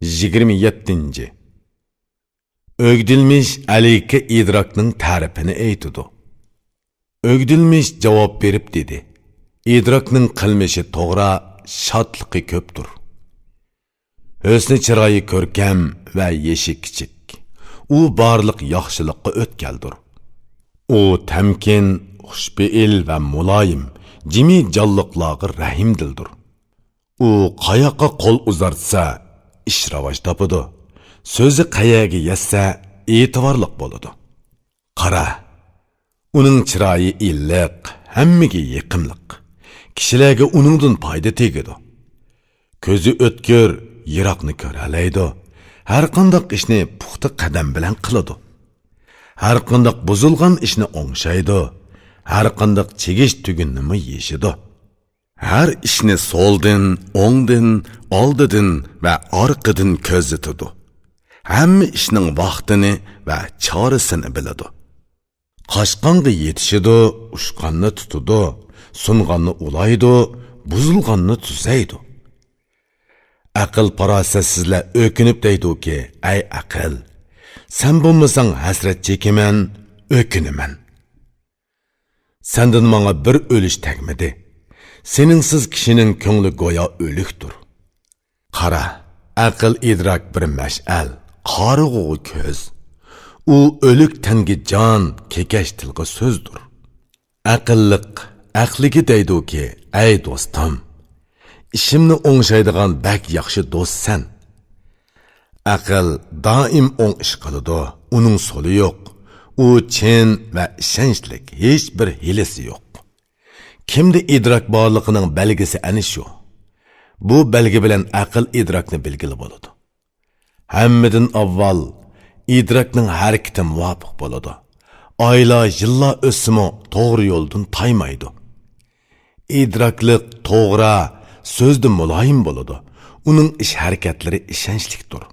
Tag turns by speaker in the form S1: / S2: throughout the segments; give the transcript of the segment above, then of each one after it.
S1: 27. Ögdilmiş aleyke idrakning tarifini aytidi. Ögdilmiş cevap berip dedi. İdrakning qilmishi to'g'ri, shodligi ko'pdir. Husni chiroyi ko'rkam va yeshi kichik. U barliq yaxshilikqa o'tkaldir. U tamkin, xushbe'il va muloyim, jimi jonliqlarga rahimdildir. U qayoqqa qo'l uzartsa, ish rivoj topadi. So'zi qayaga yetsa, e'tiborliq bo'ladi. Qara, uning chiroyi illiq, hammaga yiqimliq. Kishilarga uningdan foyda tegadi. Ko'zi o'tkir, yiroqni ko'ralaydi. Har qanday ishni puxta qadam bilan qiladi. Har qanday buzilgan ishni o'ngshaydi. Har qanday chegish tugunni yeshidi. Har ishni so'ldan, o'ngdan, oldidan va orqadan ko'zitadi. Hamma ishning vaqtini va chorasini biladi. Qochqonga yetishidi, ushqonni tutadi, sunganni ulaydi, buzilganni tuzaydi. Aql farosatsizlar o'kinib deydi-ki, "Ay aql, sen bo'lmasang hasrat chekiman, o'kinaman. Sendan menga bir o'lish tegmadi. Seningsiz kishining ko'ngli go'yo o'likdir." Qara, aql idrak bir mash'al, qorig'u ko'z. U o'lik tanga jon, kekash tilga so'zdir. Aqlliq, aqliga deydi-ki, "Ey do'stim, ishimni o'ngshaydigan bak yaxshi do'stsan." Aql doim o'ng ish qiladi, uning so'li yo'q. U chin va ishonchlik, hech bir hilasi yo'q. Kimda idrak borligining belgisi ana shu. Bu belgi bilan aql idrakni bilgili bo'ladi. Hammadan avval idrakning harakati muvofiq bo'ladi. Oylar, yillar o'simi to'g'ri yo'ldan taymaydi. İdraklik to'g'ri, so'zda muloyim bo'ladi. Uning ish harakatlari ishonchlidir.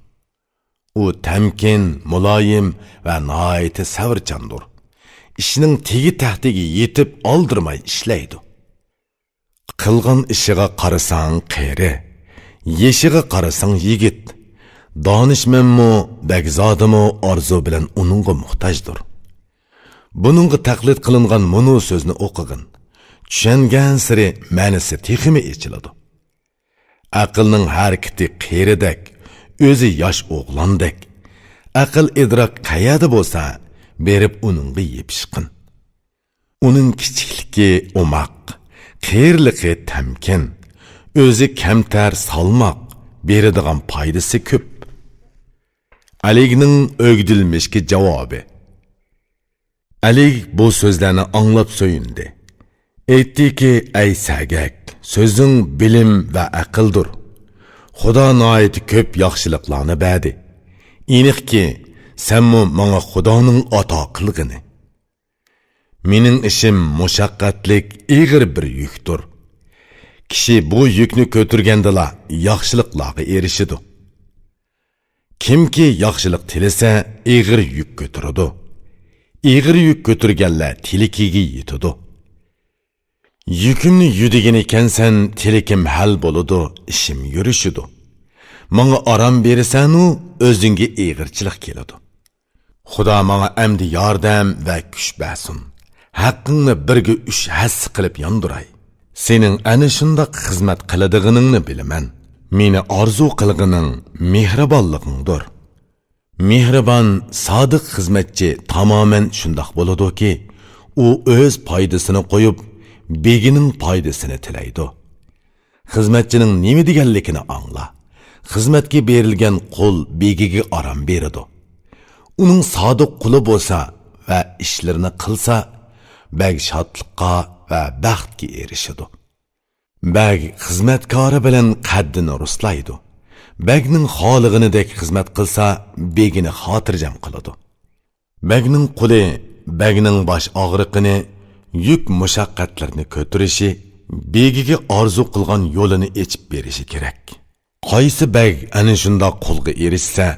S1: U tamkin, muloyim va nihoyat savrchandir. Ishining tegi tahtiga yetib oldirmay ishlaydi. Qilgan ishiga qarasang qeri, yeshiga qarasang yigit. Donishmanmi, bagzodimi orzu bilan uningga muhtojdir. Buningga taqlid qilingan munu so'zni o'qigin. Tushungan siri ma'nosi texmi echiladi. Aqlning harakati qeridek, o'zi yosh o'g'londek. Aql idrok qayerda bo'lsa, berib uningga yepishqin. Uning kichikligi umoq, qeyrligi tamkin, o'zi kamtar salmoq, beradigan foydasi ko'p. Aligning o'gdilmishki javobi. Alig bu so'zlarni anglab so'yindi. Aytdiki, "Ey sagak, so'zing bilim va aqldir. Xudo noit ko'p yaxshiliklarni berdi. Aniqki, senmi menga Xudoning ato qilgini. Mening ishim mushaqqatlik, ig'ir bir yukdir. Kishi bu yukni ko'targandala yaxshiliklarga erishidi. Kimki yaxshilik tilasa, ig'ir yuk ko'taradi. Ig'ir yuk ko'targanlar tilikiga yetadi. Yükümni yudigan ekansan, tilikim hal bo'ladi, ishim yurishidi. Menga aram berasan-u, o'zingga ig'irchilik keladi. Xudo menga amdi yordam va kuch bersin. Haqqingni birga 3 hassi qilib yondiray. Sening ana shunday xizmat qiladiganingni bilaman. Meni orzu qilganing mehribonligingdir. Mehribon, sodiq xizmatchi tamoman shundoq bo'ladi-ki, u o'z foydasini qo'yib, begining foydasini tilaydi. Xizmatchining nima deganligini angla. Xizmatga berilgan qul begiga aram beradi. Uning sodiq quli bo'lsa va ishlarini qilsa, bag shodlikqa va baxtga erishadi. Bag xizmatkori bilan qaddini ruslaydi. Bagning xolig'inidek xizmat qilsa, begini xotirjam qiladi. Bagning quli, bagning bosh og'riqini, yük mushaqqatlarni ko'tarishi, begiga orzu qilgan yo'lini echib berishi kerak. Qaysi bag ana shunda qulga erishsa,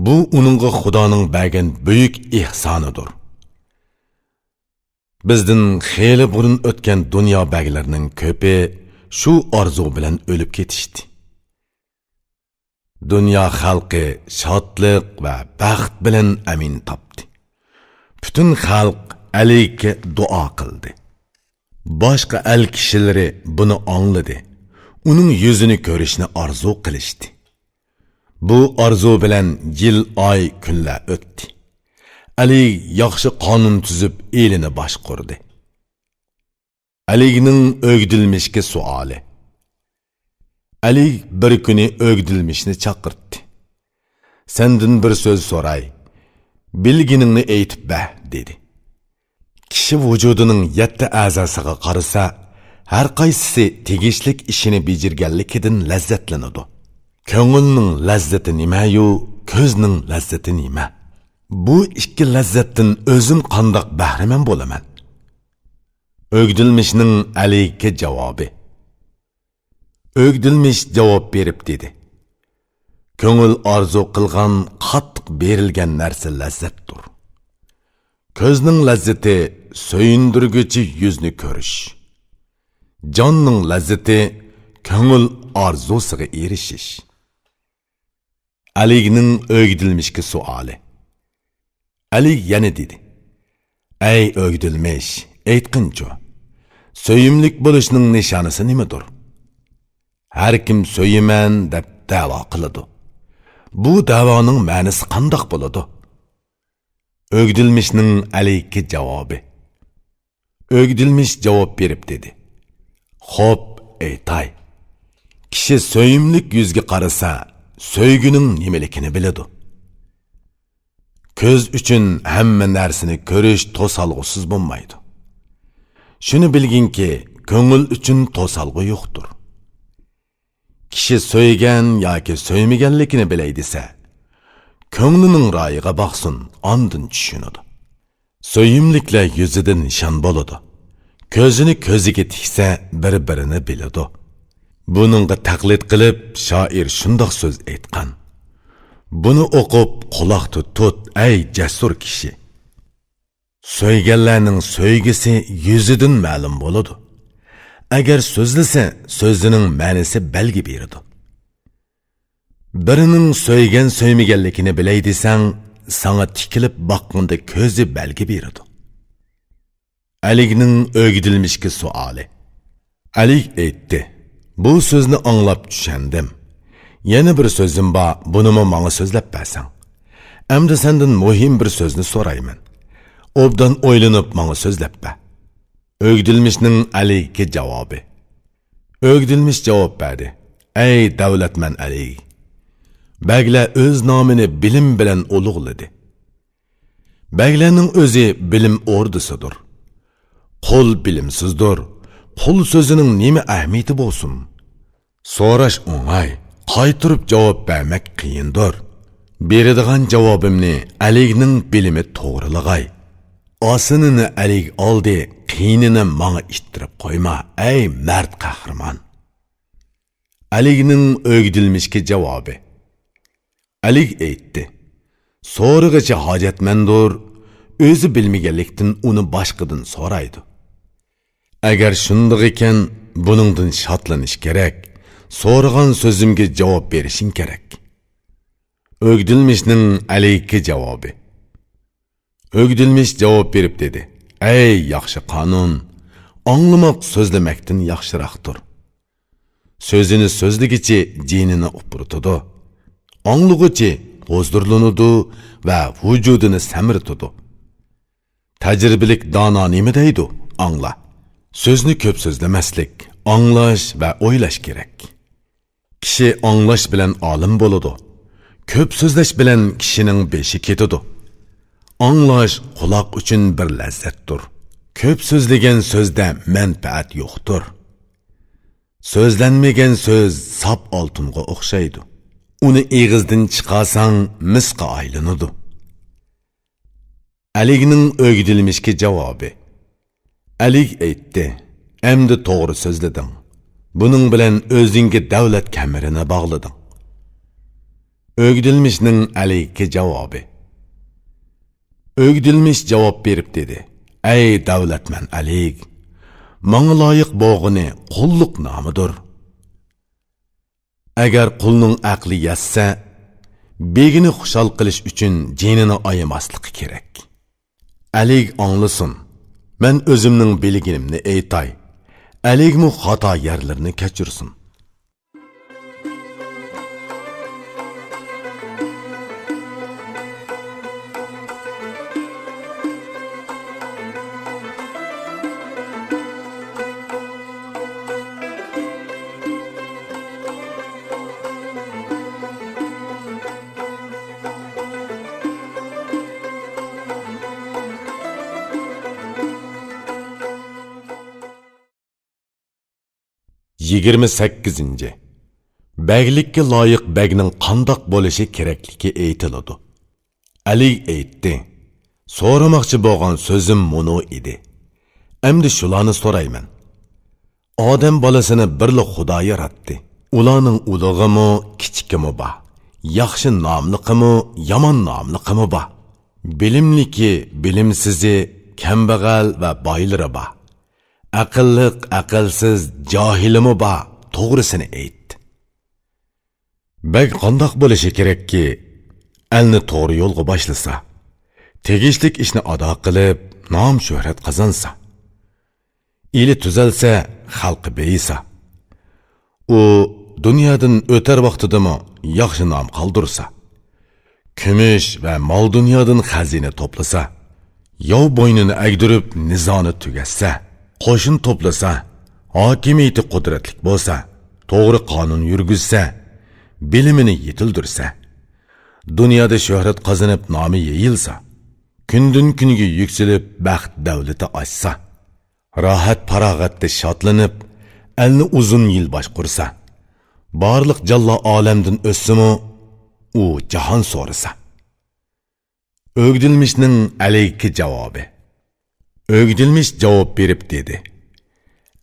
S1: bu uningga Xudoning bergan buyuk ihsonidir. Bizdan xeyli burun o'tgan dunyo baglarining ko'pi shu orzu bilan o'lib ketishdi. Dünya xalqi şadlıq və bəxt bilan əmin tapdı. Bütün xalq Aliga dua qildi. Başqa el kişiləri bunu anladı. Onun yüzünü görüşni arzu qilishdi. Bu arzu bilan yil, ay, kunlar o'tdi. Ali yaxshi qonun tuzib elini boshqurdi. Alining o'gdilmishki suoli. Ali bir kuni o'gdilmishni chaqirdi. Sendin bir so'z so'ray. Bilginingni aytib ba, dedi. Kishi vujudining 7 a'zosiga qarasa, har qaysisi tegishlik ishini bejirganligidan lazzatlanadi. Ko'ngilning lazzati nima-yu, ko'zning lazzati nima? Bu ikki lazzatdan o'zim qandoq bahramand bo'laman? O'gdilmishning Aliga javobi. O'gdilmish javob berib dedi. Ko'ngil arzu qilgan qattiq berilgan narsa lazzatdir. Ko'zning lazzati so'yindirguchi yuzni ko'rish. Jonning lazzati ko'ngil arzusiga erishish. Alining o'gdilmishki suoli. Ali yana dedi. Ey o'gdilmish, aytqinchi, so'yimlik bo'lishning nishonasi nimadir? Har kim so'yiman deb da'vo qiladi. Bu da'voning ma'nosi qandoq bo'ladi? O'gdilmishning Aliga javobi. O'gdilmish javob berib dedi. Xo'p, aytay. Kishi so'yimlik yuzga qarasa, so'yguning nimaligini biladi. Ko'z uchun hamma narsani ko'rish to'salg'usiz bo'lmaydi. Shuni bilginki, ko'ngil uchun to'salg'u yo'qdir. Kishi so'ygan yoki so'ymaganligini bilay desa, ko'nglining rayiga boqsin, ondan tushunadi. So'yimliklar yuzidan nishon bo'ladi. Ko'zini ko'ziga tiksa, bir-birini biladi. Buningga taqlid qilib, shoir shundoq so'z aytgan. Buni o'qib quloq tut, ey jasur kishi. So'yganlarning so'ygisi yuzidan ma'lum bo'ladi. Agar so'zlasa, so'zining ma'nosi belgi beradi. Birining so'ygan so'ymaganligini bilay desang, sana tikilib boqqanda ko'zi belgi beradi. Alining o'gdilmishki suoli. Ali aytdi. Bu so'zni anglab tushandim. Yana bir so'zim bor, bunimi menga so'zlab bersan. Endi sendan muhim bir so'zni so'rayman. Obdan o'ylanib menga so'zlab ber. O'gdilmishning Aliga javobi. O'gdilmish javob berdi. Ey davlatman Ali. Bagla o'z nomini bilim bilan ulug'ladi. Baglarning o'zi bilim o'rdisidir. Qul bilimsizdir. Qul so'zining nima ahamiyati bo'lsin? So'rash o'ng'ay, qaytirib javob bermak qiyindir. Beradigan javobimni Alining bilimi to'g'rilag'ay. Osinini Alik oldi, qiyinini menga ittirib qo'yma, ey mard qahramon. Alining o'gdilmishki javobi. Alik aytdi. So'rig'icha hojatmandir, o'zi bilmaganlikdan uni boshqadan so'raydi. Agar shundoq ekan, buningdan shodlanish kerak. So'rag'an so'zimga javob berishing kerak. O'gdilmishning Aliga javobi. O'gdilmish javob berib dedi. Ey yaxshi qonun, anglamoq so'zlamakdan yaxshiroqdir. So'zini so'zligichi jinini upurtidi. Anglug'ichi huzurlanadi va vujudini samirtidi. Tajribalik dono nima deydi? Angla. So'zni ko'p so'zlamaslik, anglash va o'ylash kerak. Kishi anglash bilan olim bo'ladi. Ko'p so'zlash bilan kishining beshi ketadi. Anglash quloq uchun bir lazzatdir. Ko'p so'zlagan so'zda manfaat yo'qdir. So'zlanmagan so'z sap oltinga o'xshaydi. Uni egizdan chiqarsang misqa aylanadi. Alining o'gdilmishki javobi. Alik aytdi. Endi to'g'ri so'zlading. Buning bilan o'zingga davlat kamirini bog'lading. O'gdilmishning Aliga javobi. O'gdilmish javob berib dedi. Ey davlatman Alik, menga loyiq bo'lg'ini qulluq nomidir. agar qulning aqli yetsa, begini xushal qilish uchun jinini ayamaslıqı kerak. Alik anlasın. Men özümning bilginimni aytay. Alikmu xato yerlarini kechirsin. Yigirmi 8. Bəglikka loyiq bəgning qandoq bo'lishi kerakligi aytiladi. Ali aytdi. So'ramoqchi bo'lgan so'zim muno edi. Endi shularni so'rayman. Odam bolasini birli Xudo yaratdi. Ularning ulug'imi, kichikimi bor. Yaxshi nomliqimi, yomon nomliqimi bor. Bilimliki, bilimsizi, kambag'al va boylari bor. Aqlliq, aqlsiz, johilimi bor, to'g'risini aytdi. Bak qandoq bo'lishi kerakki, elni to'g'ri yo'lga boshlasa, tegishlik ishni ado qilib, nom shuhrat qozonsa, eli tuzalsa, xalqi beyisa, u dunyodan o'tar vaqtidami yaxshi nom qoldirsa, kumush va mol dunyodan xazina to'plasa, yov bo'ynini agdirib nizoni tugatsa, qo'shin to'plasa, hokimiyati qudratlik bo'lsa, to'g'ri qonun yurgizsa, bilimini yetildirsa, dunyoda shuhrat qozonib nomi yeyilsa, kundan kunga yuksilib baxt davlati ochsa, rohat farog'atda shodlanib, elni uzun yil boshqursa, barliq jallo olamdan o'ssimi, u jahon so'rasa. O'gdilmishning alayki javobi. O'gdilmish javob berib dedi.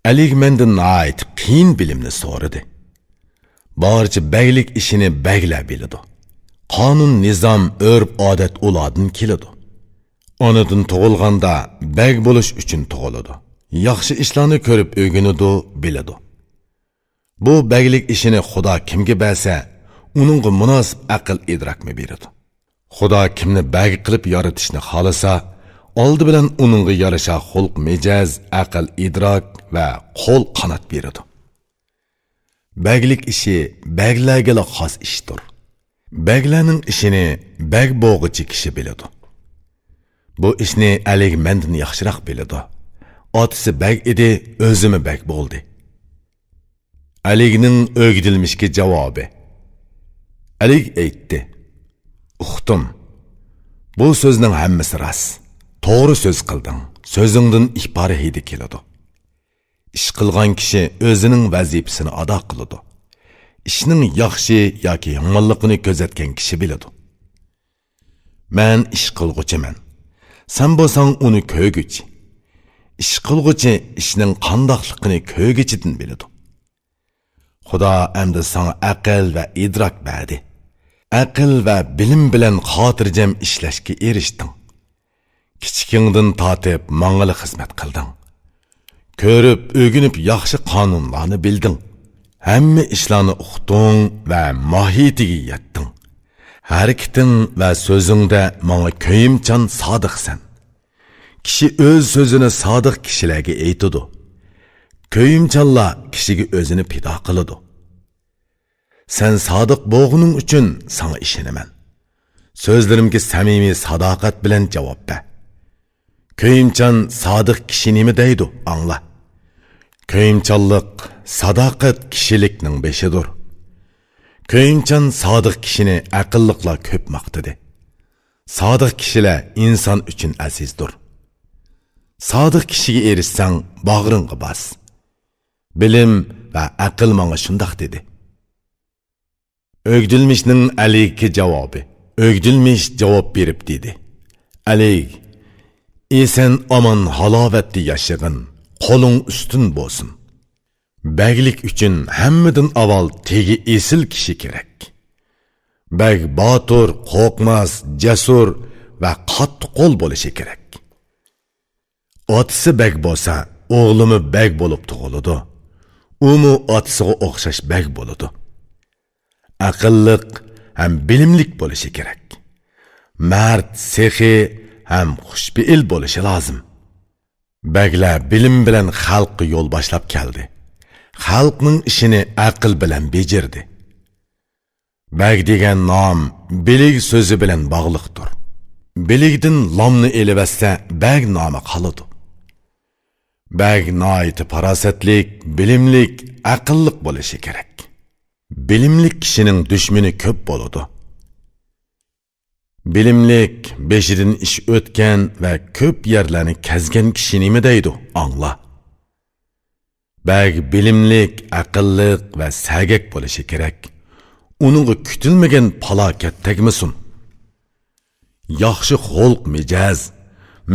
S1: Alik mendan ait qiyin bilimni so'radi. Barcha bəylik ishini bəylar biladi. Qonun, nizam, örf, odat ulardan keladi. Onadan tug'ilganda bәg bo'lish uchun tug'iladi. Yaxshi ishlarni ko'rib o'rganadi, biladi. Bu bəylik ishini Xudo kimga bersa, uningga munosib aql idrokni beradi. Xudo kimni bәg qilib yaratishni xolasa, oldi bilan uningga yarasha xulq, mijaz, aql, idrok va qo'l qanot beradi. Bəylik ishi bəylarga xos ishdir. Bəylarning ishini bәg bo'g'ichi kishi biladi. Bu ishni Alik mendan yaxshiroq biladi. Otasi bәg edi, o'zimi bәg bo'ldi. Alikning o'gdilmishga javobi. Alik aytdi. Uxtum. Bu so'zning hammasi rost. To'g'ri so'z qilding. So'zingdan ihbora hidi keladi. Ish qilgan kishi o'zining vazifasini ado qiladi. Ishning yaxshi yoki yomonligini ko'zatgan kishi biladi. Men ish qilg'uchiman. Sen bo'lsang uni ko'rguchi. Ish qilg'uchi ishning qandoqligini ko'rguchidan biladi. Xudo endi sana aql va idrok berdi. Aql va bilim bilan xotirjam ishlashga erishding. Kichikingdan tortib mang'ili xizmat qilding. Ko'rib, o'rganib yaxshi qonunlarni bilding. Hamma ishlarni uqding va mohiyatiga yetding. Harakating va so'zingda menga ko'yimchan sodiqsan. Kishi o'z so'zini sodiq kishilarga aytadi. Ko'yimchanlar kishiga o'zini pido qiladi. Sen sodiq bo'lganing uchun sana ishonaman. So'zlarimga samimiy sadoqat bilan javob ber. Ko'yimchan sodiq kishi nima deydi? Angla. Ko'yimchanlik sadoqat kishilikning beshidir. Ko'yimchan sodiq kishini aqlliqlar ko'p maqtadi. Sodiq kishilar inson uchun azizdir. Sodiq kishiga erishsang, bag'ringga bas. Bilim va aql menga shundoq dedi. O'gdilmishning Alikka javobi. O'gdilmish javob berib dedi. Alik, sen aman halovatda yashag'in, qo'ling ustun bo'lsin. Bäglik uchun hammadan avval tegi esil kishi kerak. Bäg botur, qo'rqmas, jasur va qattiq qo'l bo'lishi kerak. Otasi bäg bo'lsa, o'g'limi bäg bo'lib tug'iladi. Umi otasiga o'xshash bäg bo'ladi. aqlliq ham bilimlik bo'lishi kerak. Mard, sehi ham xushbe'il bo'lishi lozim. Baglar bilim bilan xalqqa yo'l boshlab keldi. Xalqning ishini aql bilan bejirdi. Bag degan nom bilig so'zi bilan bog'liqdir. Biligdan lomni elibassa bag nomi qoladi. Bag noiti farosatlik, bilimlik, aqlliq bo'lishi kerak. Bilimlik kishining dushmani ko'p bo'ladi. Bilimlik beshidan ish o'tgan va ko'p yerlarni kezgan kishi nima deydi? Angla. Bag bilimlik, aqlliq va sagak bo'lishi kerak. Uningga kutilmagan falokat tegmasin. Yaxshi xulq mijoz,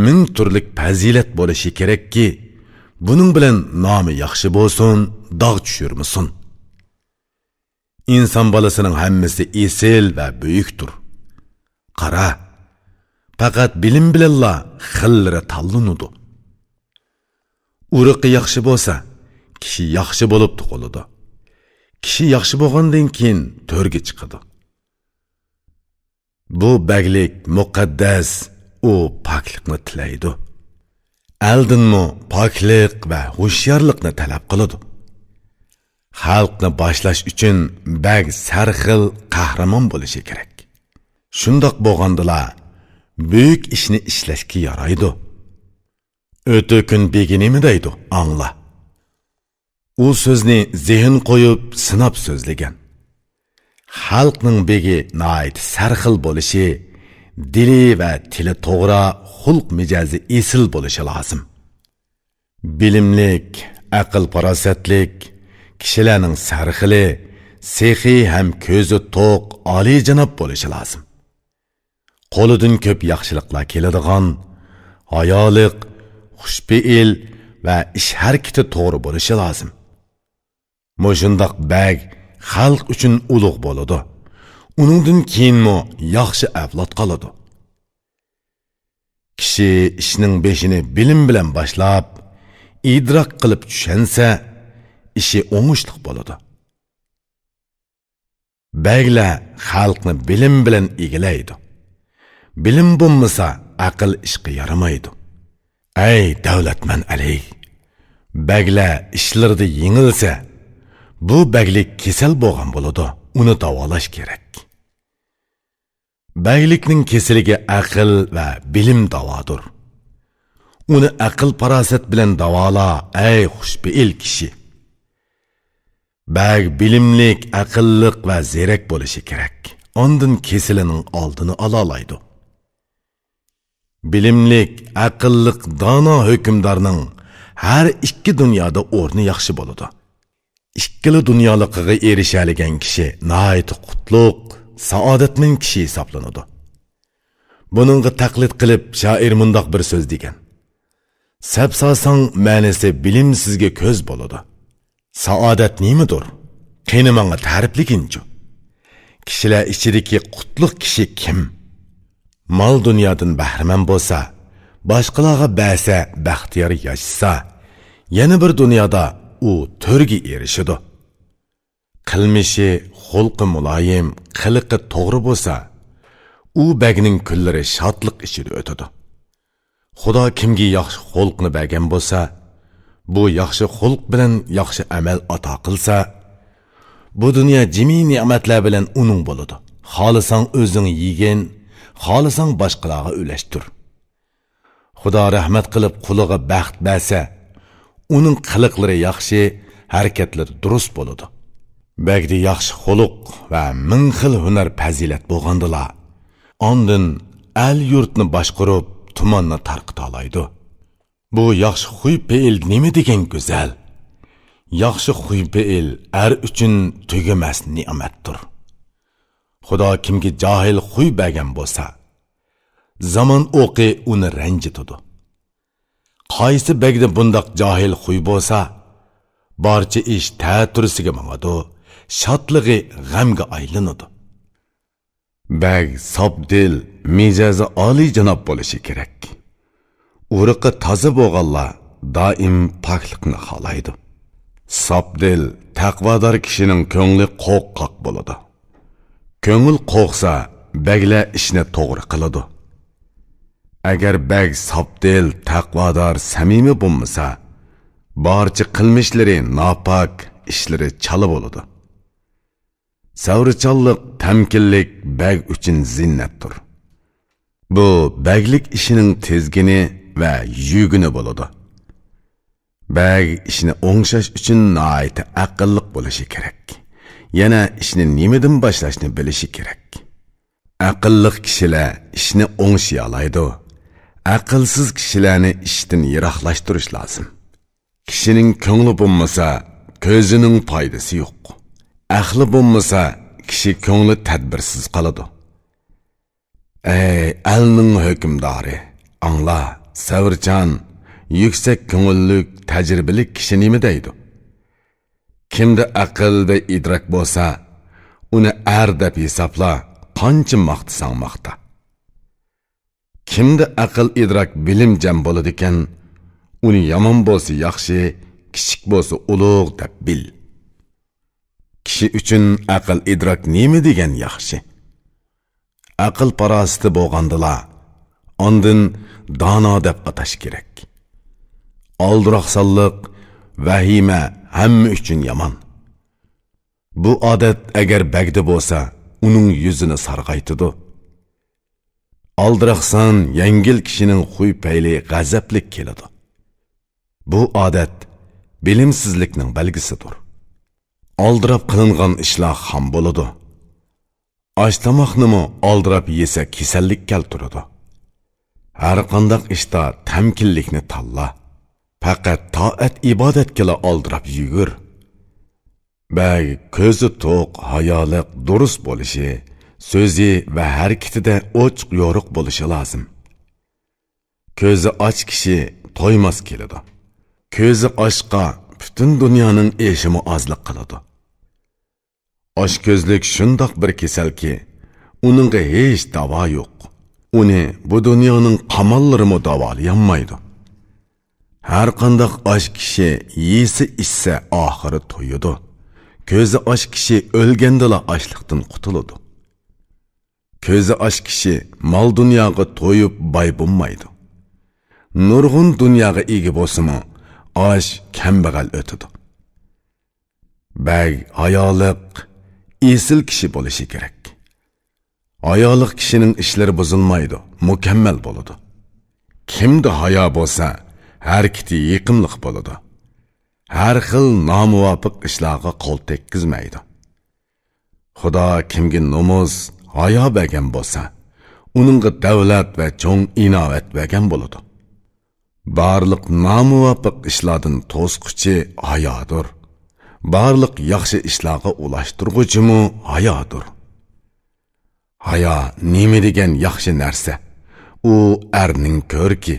S1: ming turlik fazilat bo'lishi kerakki, buning bilan nomi yaxshi bo'lsin, dog' tushirmasin. İnsan balasining hammasi esil va buyukdir. Qara, faqat bilim bilanla xillari tanlanadi. Urug'i yaxshi bo'lsa, kishi yaxshi bo'lib tug'iladi. Kishi yaxshi bo'lgandan keyin to'rga chiqadi. Bu baglik muqaddas, u poklikni tilaydi. Aldinmi poklik va hushyorlikni talab qiladi. Xalqni boshlash uchun bag sarxil qahramon bo'lishi kerak. Shundoq bo'lgandila büyük ishni ishlashga yaraydi. O'tokun begi nima deydi? Angla. U so'zni zehn qo'yib sinab so'zlagan. Xalqning begi nayt sarxil bo'lishi, dili va tili to'g'ri, xulq mijozi esil bo'lishi lozim. Bilimlik, aql farosatlik, kishilarning sarxili, sehi ham ko'zi to'q, oliyjanob bo'lishi lozim. Qo'lidan ko'p yaxshiliklar keladigan, hayoliq, xushbe'il va ish harakati to'g'ri bo'lishi lozim. Mo'shundoq bag xalq uchun ulug' bo'ladi. Uningdan keyinmi yaxshi avlod qoladi. Kishi ishning beshini bilim bilan boshlab, idrok qilib tushansa, ishi o'ngishli bo'ladi. Baglar xalqni bilim bilan egilaydi. Bilim bo'lmasa, aql ishga yaramaydi. Ey davlatman Ali! Baglar ishlarda yengilsa, bu baglik kesal bo'lgan bo'ladi. Uni davolash kerak. Baglikning kesiliga aql va bilim davodir. Uni aql farosat bilan davola, ey xushbe'il kishi. Bag bilimlik, aqlliq va zerak bo'lishi kerak. Ondan kesilining oldini ola oladi. Bilimlik, aqlliq, dono hukmdorning har ikki dunyoda o'rni yaxshi bo'ladi. Ikkili dunyoligiga erishadigan kishi nihoyat qutlug', saodatmand kishi hisoblanadi. Buningga taqlid qilib shoir mundoq bir so'z degan. Sapsasang ma'nosi bilimsizga ko'z bo'ladi. Saodat nimadir? Qani menga ta'riflaginchi. Kishilar ichidagi qutlug' kishi kim? Mal dunyodan bahramand bo'lsa, boshqalarga bersa, baxtiyor yashasa, yana bir dunyoda u to'rga erishadi. Qilmishi, xulqi muloyim, qiliqi to'g'ri bo'lsa, u bagning kunlari shodlik ichida o'tadi. Xudo kimga yaxshi xulqni bergan bo'lsa, bu yaxshi xulq bilan yaxshi amal ato qilsa, bu dunyo jimi ne'matlar bilan uning bo'ladi. Xolisang o'zing yegin, xolisang boshqalarga ulashtir. Xudo rahmat qilib quliga baxt bersa, uning qiliqlari yaxshi, harakatlari durust bo'ladi. Bagda yaxshi xuluq va ming xil hunar fazilat bo'lgandilar. Ondan al yurtni boshqarib, tumonni tarqita oladi. Bu yaxshi xuy-fe'l nima degan go'zal. Yaxshi xuy-fe'l er uchun tugamas ne'matdir. Xudo kimga jahil xuy bergan bo'lsa, zaman o'qi uni ranjitadi. Qaysi bagda bundoq jahil xuy bo'lsa, barcha ish ta'tursiga mangadi, shodligi g'amga aylanadi. Bag sobdil, mijozi oliyjanob bo'lishi kerak. Urug'i toza bo'lganlar doim poklikni xohlaydi. Sobdil, taqvodor kishining ko'ngli qo'rqoq bo'ladi. Ko'ngil qo'rqsa, baglar ishni to'g'ri qiladi. Agar bag sopdil, taqvodor, samimiy bo'lmasa, barcha qilmishlari nopok, ishlari chala bo'ladi. Savrichanlik, tamkinlik bag uchun zinnatdir. Bu baglik ishining tezgini va yuguni bo'ladi. Bag ishni o'ngshash uchun nihoyatda aqlli bo'lishi kerak. Yana ishni nimadan boshlashni bilishi kerak. Aqlli kishilar ishni o'ngshay oladi. Aqlsiz kishilarni ishdan yiroqlashtirish lozim. Kishining ko'ngli bo'lmasa, ko'zining foydasi yo'q. Aqli bo'lmasa, kishi ko'ngli tadbirsiz qoladi. Ey elning hukmdori, angla, savrchan, yuksak ko'ngillik, tajribali kishi nima deydi? Kimda aql va idrok bo'lsa, uni deb hisobla, qancha maqtasang maqta. Kimda aql, idrok, bilim jam bo'ladi ekan, uni yomon bo'lsa yaxshi, kichik bo'lsa ulug' deb bil. Kishi uchun aql, idrok nima degan yaxshi? Aql parosati bo'lgandila, ondan dono deb atash kerak. Aldiroqsonlik, vahima hamma uchun yomon. Bu odat agar bagda bo'lsa, uning yuzini sarg'aytidi. Aldiroqson, yengil kishining xuy payli g'azablik keladi. Bu odat bilimsizlikning belgisidir. Aldirab qilingan ishlar ham bo'ladi. Ashtamoqnimi aldirab yesa kasallik keltiradi. Har qanday ishda tamkinlikni tanla. Faqat toat ibodatga aldirab yugur. Bag ko'zi to'q, hayoliq, durust bo'lishi, so'zi va harakatida ochiq yo'riq bo'lishi lozim. Ko'zi och kishi to'ymas keladi. Ko'zi ochqa butun dunyoning eshimi ozlik qiladi. Ochko'zlik shundoq bir kasalki, uningga hech davo yo'q. Uni bu dunyoning qamonlarimi davolayolmaydi. Har qanday och kishi yesi issa oxiri to'yidi. Ko'zi och kishi o'lgandala ochlikdan qutuladi. Ko'zi och kishi mol dunyoga to'yib boy bo'lmaydi. Nurg'un dunyoga ega bo'lsa-mu, och kambag'al o'tadi. Bag hayoliq, esil kishi bo'lishi kerak. Hayoliq kishining ishlari buzilmaydi, mukammal bo'ladi. Kimda hayo bo'lsa, harakati yiqimliq bo'ladi. Har xil nomuvofiq ishlarga qo'l tekkizmaydi. Xudo kimga nomus, hayo bergan bo'lsa, uningga davlat va cho'ng inovat bergan bo'ladi. Barliq nomuvofiq ishlardan to'squchi hayodir. Barliq yaxshi ishlarga ulashtirg'uchimi hayodir. Hayo nima degan yaxshi narsa? U erning ko'rki.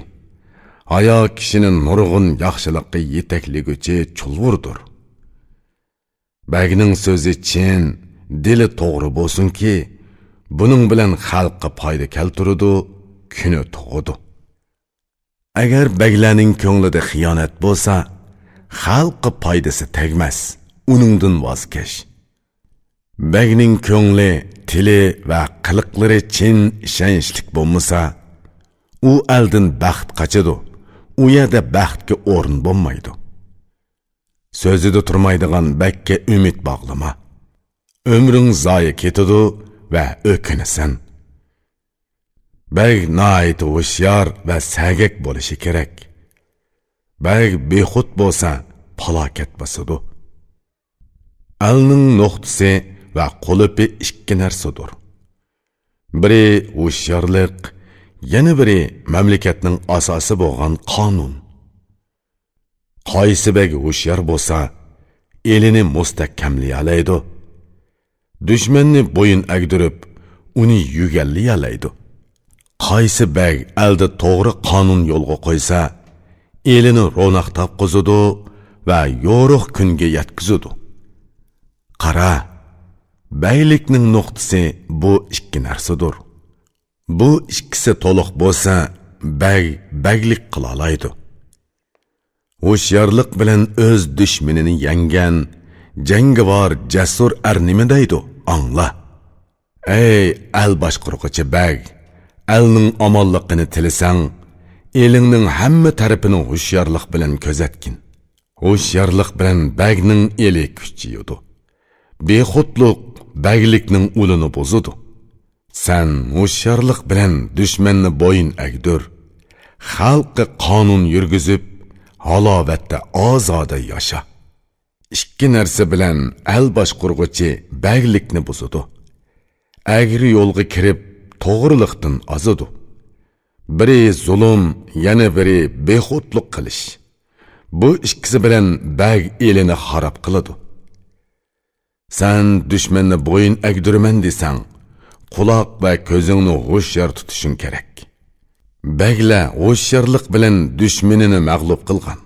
S1: Hayo kishining nurg'un yaxshilikqa yetakliguvchi chulvurdir. Bagning so'zi chin, dili to'g'ri bo'lsinki, buning bilan xalqqa foyda keltiradi, kuni tug'idi. Agar baglarning ko'nglida xiyonat bo'lsa, xalqqa foydasi tegmas, uningdan voz kech. Bagning ko'ngli, tili va qiliqlari chin, ishonchlik bo'lmasa, u eldan baxt qochadi. U yerda baxtga o'rin bo'lmaydi. So'zida turmaydigan bakka umid bog'lama. Umring zoya ketadi va o'kinasan. Bag nihoyat hushyor va sagak bo'lishi kerak. Bag bexud bo'lsa, falokat bosadi. Alning nuqtasi va qulupi ikki narsadir. Biri hushyorlik, yana biri mamlakatning asosi bo'lgan qonun. Qaysi bag hushyor bo'lsa, elini mustahkamlay oladi. Dushmanni bo'yin agdirib, uni yugallay oladi. Qaysi bag elda to'g'ri qonun yo'lga qo'ysa, elini ro'naq topqizadi va yo'riq kunga yetkazadi. Qara, baylikning nuqtasi bu ikki narsadir. Bu ikkisi to'liq bo'lsa, baglik qila oladi. Hushyorlik bilan o'z dushmanini yengan jangovar jasur nima deydi? Angla. Ey el başqurğuchi bag, elning omonligini tilasang, elingning hamma tarafini hushyorlik bilan ko'zatgin. Hushyorlik bilan bagning eli kuchaydi. Bexudlik baglikning ulini buzadi. Sen hushyorlik bilan dushmanni bo'yin agdir. Xalqqa qonun yurgizib, halovatda ozoda yasha. Ikki narsa bilan el boshqurg'uchi baglikni buzadi. Agri yo'lga kirib, to'g'riliqdan azadi. Biri zulm, yana biri bexudlik qilish. Bu ikkisi bilan bag elini xarob qiladi. Sen dushmanni bo'yin agdirman desang, quloq va ko'zingni hushyor tutishing kerak. Bagla hushyorlik bilan dushmanini mag'lub qilgan.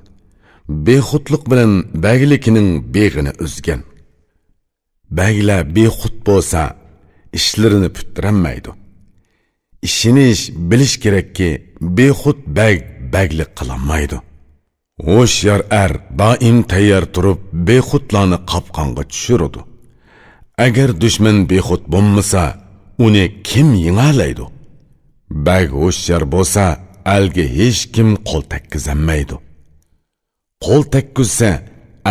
S1: Bexudlik bilan baglikining beg'ini uzgan. Bagla bexud bo'lsa, ishlarini puttiranmaydi. İşiniş bilish kerakki, bexud baglik qilolmaydi. Hushyor doim tayyor turib, bexudlarni qopqonga tushiradi. Agar dushman bexud bo'lmasa, uni kim yengalaydi? Bag hushyor bo'lsa, alga hech kim qo'l tekkizolmaydi. Qo'l tekkizsa,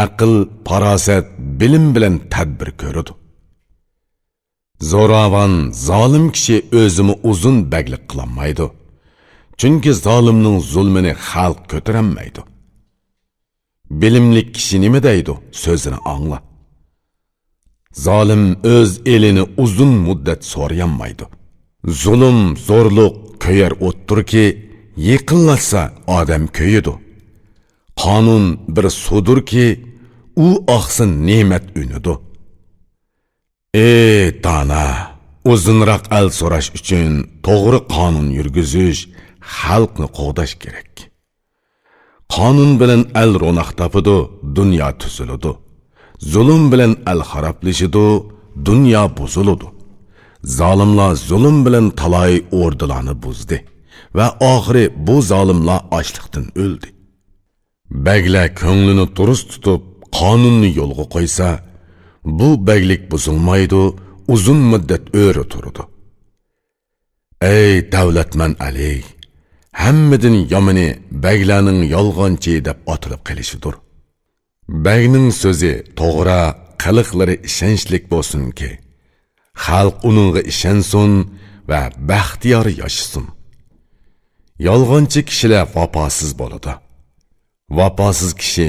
S1: aql, farosat, bilim bilan tadbir ko'radi. Zo'ravon, zolim kishi o'zini uzun baglik qilolmaydi. Chunki zolimning zulmini xalq ko'taranmaydi. Bilimli kishi nima deydi? So'zini angla. Zolim o'z elini uzun muddat so'rayanmaydi. Zulm, zo'rliq ko'yar o'ttirki, yiqillatsa odam ko'yidi. Qonun bir sudurki, u oqsin ne'mat unidi. Ey dana, uzunroq al so'rash uchun to'g'ri qonun yurgizish, xalqni qo'g'dash kerak. Qonun bilan al ro'naq topidi, dunyo tuziladi. Zulm bilan al xaroblashidi, dunyo buziladi. Zolimlar zulm bilan talay o'rdalarni buzdi va oxiri bu zolimlar ochliqdan o'ldi. Baglar ko'nglini durust tutib, qonunni yo'lga qo'ysa, bu baglik buzilmaydi, uzun muddat o'ri turadi. Ey davlatman Ali, hammadan yomoni baglarning yolg'onchi deb otilib qolishidir. Bagning so'zi to'g'ri, qiliqlari ishonchlik bo'lsin-ki, xalq uningga ishonsin va baxtiyor yashasin. Yolg'onchi kishilar vafosiz bo'ladi. Vafosiz kishi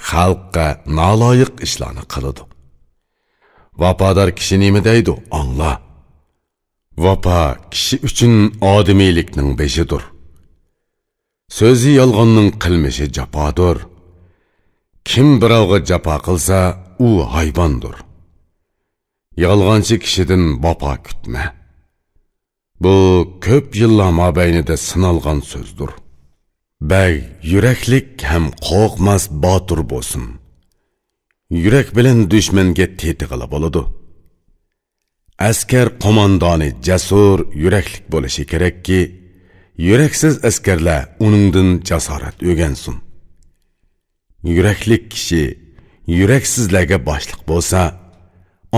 S1: xalqqa noloyiq ishlarni qiladi. Vafodor kishi nima deydi? Angla. Vafo kishi uchun odamiylikning beshidir. So'zi yolg'onning qilmishi jafodir. Kim birovga jafo qilsa, u hayvondir. Yolg'onchi kishidan vafo kutma. Bu ko'p yillar mobaynida sinalgan so'zdir. Bag yuraklik ham qo'rqmas botir bo'lsin. Yurak bilan dushmanga tetig'ila bo'ladi. Askar qo'mondoni jasur, yuraklik bo'lishi kerakki, yuraksiz askarlar uningdan jasorat o'rgansin. Yuraklik kishi yuraksizlarga boshliq bo'lsa,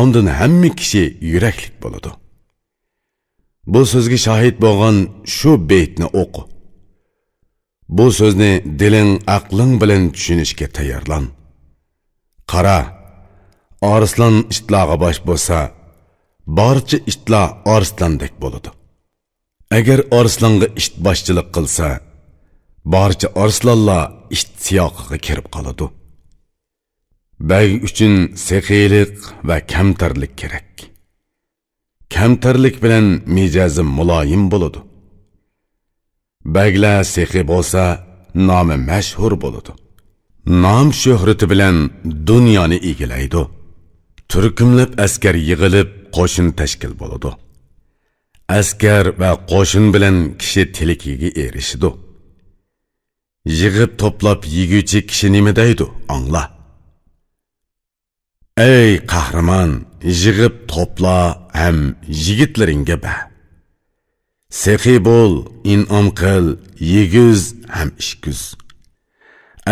S1: ondan hamma kishi yuraklik bo'ladi. Bu so'zga shohid bo'lgan shu beytni o'qi. Bu so'zni diling, aqling bilan tushunishga tayyorlan. Qara, arslan ishtloga bosh bo'lsa, barcha ishtlar arslandek bo'ladi. Agar arslonga isht boshchilik qilsa, barcha arslanlar isht siyoqiga kirib qoladi. Bag uchun sexiylik va kamtarlik kerak. Kamtarlik bilan mijozi muloyim bo'ladi. Baglar sexiy bo'lsa, nomi mashhur bo'ladi. Nom shuhrati bilan dunyoni egallaydi. Turkumlab askar yig'ilib qo'shin tashkil bo'ladi. Askar va qo'shin bilan kishi tilikiga erishidi. Yig'ib to'plab yiguvchi kishi nima deydi? Angla. Ey qahramon, yig'ib to'pla ham yigitlaringga ba. Sexiy bo'l, in'om qil, yiguz ham ishkuz.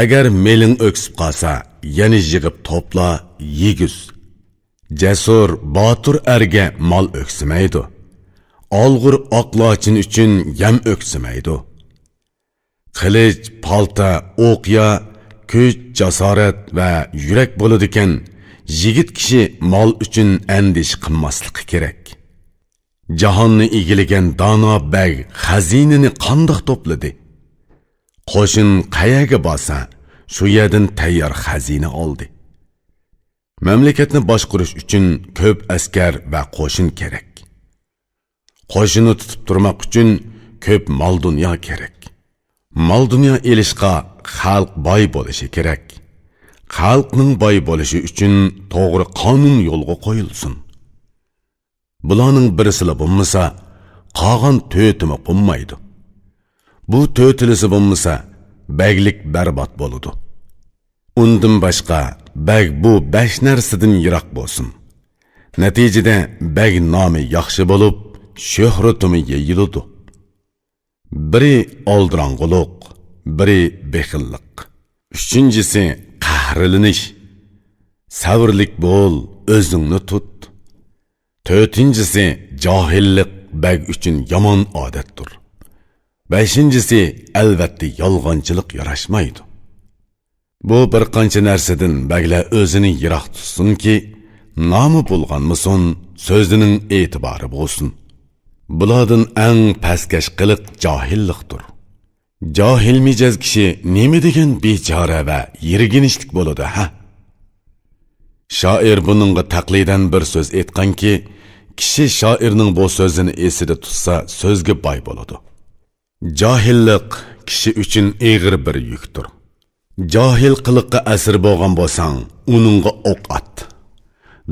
S1: Agar meling o'ksib qolsa, yana yig'ib to'pla, yiguz. Cesur, batur erge mal öksümeydi. Alğır aqlacın üçün yem öksümeydi. Qiliç, palta, o'qya, kuch, jasorat va yurak bo'ladigan yigit kishi mol uchun andish qilmasligi kerak. Jahonni egilagan dono bag xazinani qandoq to'pladi? Qo'shin qayaga borsa, shu yerdan tayyor xazina oldi. Mamlakatni boshqarish uchun ko'p askar va qo'shin kerak. Qo'shinni tutib turmoq uchun ko'p mol dunyo kerak. Mal dünya elishqa xalq boy bo'lishi kerak. Xalqning boy bo'lishi uchun to'g'ri qonun yo'lga qo'yilsin. Bularning birisila bo'lmasa, qolgan to'timi bo'lmaydi. Bu to'tilisi bo'lmasa, baglik barbod bo'ladi. Undan boshqa bag bu 5 narsadan yiroq bo'lsin. Natijada bag nomi yaxshi bo'lib, shuhratimi yeyiladi. Biri oldirang'uliq, biri bexillik. Üçüncüsü qahrlanish. Sabrlik bo'l, o'zingni tut. To'rtinchisi johillik bag uchun yomon odatdir. Beshinchisi albatta yolg'onchilik yarashmaydi. Bu bir qancha narsadan baglar o'zini yiroq tutsinki, nomi bo'lganmisin, so'zining e'tibori bo'lsin. Bulardan eng pastkash qiliq johillikdir. Johil mijaz kishi nima degan bechora va yirginishlik bo'ladi, ha? Shoir buningga taqlidan bir so'z aytganki, kishi shoirning bu so'zini esida tutsa, so'zga boy bo'ladi. Johillik kishi uchun og'ir bir yukdir. Johil qiliqqa asir bo'lgan bo'lsang, uningga o'q at.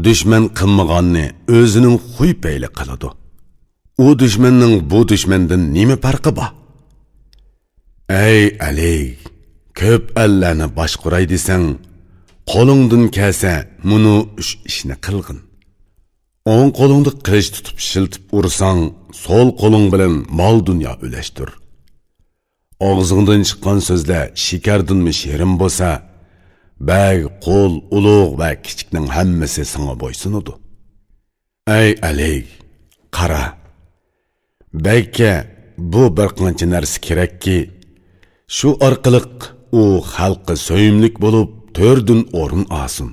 S1: Dushman qilmaganni o'zining xuy payli qiladi. U dushmanning bu dushmandan nima farqi bor? Ey Ali, ko'p allarni boshqaray desang, qo'lingdan kelsa, muni ishni qilgin. O'ng qo'lingda qilich tutib shiltib ursang, so'l qo'ling bilan mol dunyo ulashtir. Og'zingdan chiqqan so'zlar shikardanmi shirin bo'lsa, bag, qo'l, ulug' va kichikning hammasi senga bo'ysunadi. Ey Ali, qara. Bagga bu bir qancha narsa kerakki, shu orqali u xalqqa so'yimlik bo'lib, to'rdun o'rin olsin.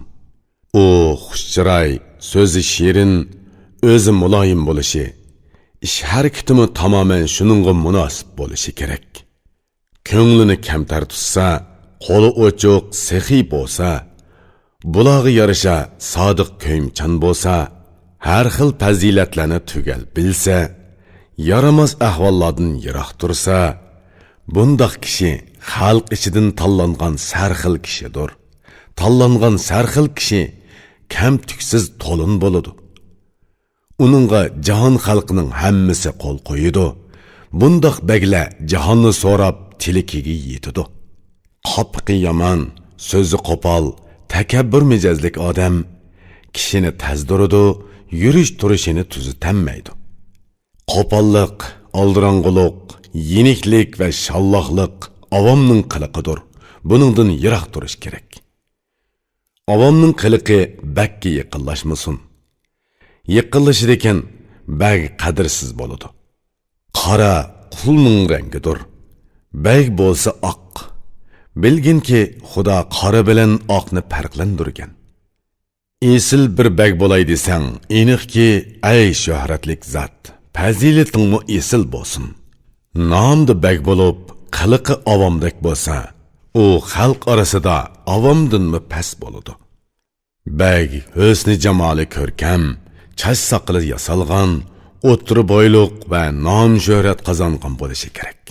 S1: U xushchiroy, so'zi shirin, o'zi muloyim bo'lishi, ish harakatimi tamoman shuningga munosib bo'lishi kerak. Ko'nglini kamtar tutsa, qo'li ochiq, sexiy bo'lsa, bularga yarasha sodiq ko'ymchan bo'lsa, har xil fazilatlarni tugal bilsa, yaramaz ahvollardan yiroq tursa, bundoq kishi xalq ichidan tanlangan sarxil kishidir. Tanlangan sarxil kishi kam tuksiz to'lin bo'ladi. Uningga jahon xalqining hammasi qo'l qo'yidi. Bundoq baglar jahonni so'rab tilikiga yetidi. Qopqi yomon, so'zi qo'pol, takabbur mijozlik odam kishini tazdiradi, yurish turishini tuzitanmaydi. Qo'pollik, oldirang'uliq, yeniklik va shalloqlik avomning qiliqidir. Buningdan yiroq turish kerak. Avomning qiliqi bagga yaqinlashmasin. Yaqinlashirkan bag qadrsiz bo'ladi. Qora qulning rangidir. Bag bo'lsa oq. Bilginki Xudo qora bilan oqni farqlantirgan. Esil bir bag bo'lay desang, aniqki ey shuhratlik zot, fazilatingmi esil bo'lsin. Nomda bag bo'lib, qiliqi avomdek bo'lsa, u xalq orasida avomdanmi past bo'ladi. Bag husni jamoli ko'rkam, chash soqili yasalgan, o'tri boyliq va nom shuhrat qozongan bo'lishi kerak.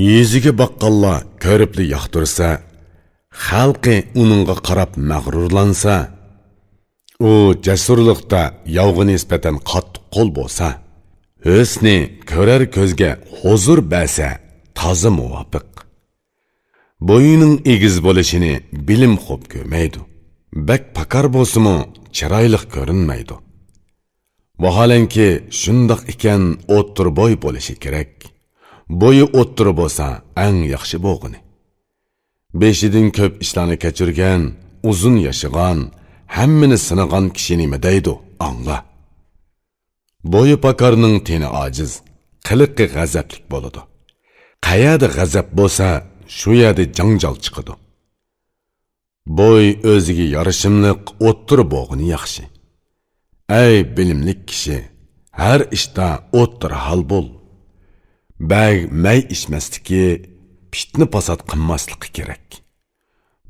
S1: Yuziga baqqallar ko'ribli yoqtirsa, xalqi uningga qarab mag'rurlansa, u jasurlikda yovg'i nisbatan qattiq qo'l bo'lsa, husni ko'rar ko'zga huzur bersa, toza muvofiq. Bo'yining egiz bo'lishini bilim xo'p ko'rmaydi. Bak pakar bo'lsa-mu, chiroyli ko'rinmaydi. Vaholanki shundoq ekan o'ttir boy bo'lishi kerak. Bo'yi o'ttir bo'lsa, eng yaxshi bo'g'ini. Beshidan ko'p ishlarni kechirgan, uzun yashagan, hammini sinagan kishi nima deydi, angla. Bo'yi pakarning teni ojiz, qiliqi g'azablik bo'ladi. Qayerda g'azab bo'lsa, shu yerda janjal chiqadi. Bo'y o'ziga yarashimliq o'ttir bo'g'ini yaxshi. Ey bilimlik kishi, har ishda o'ttir hal bo'l. Bag may ishmasligi, pitni pasat qilmasligi kerak.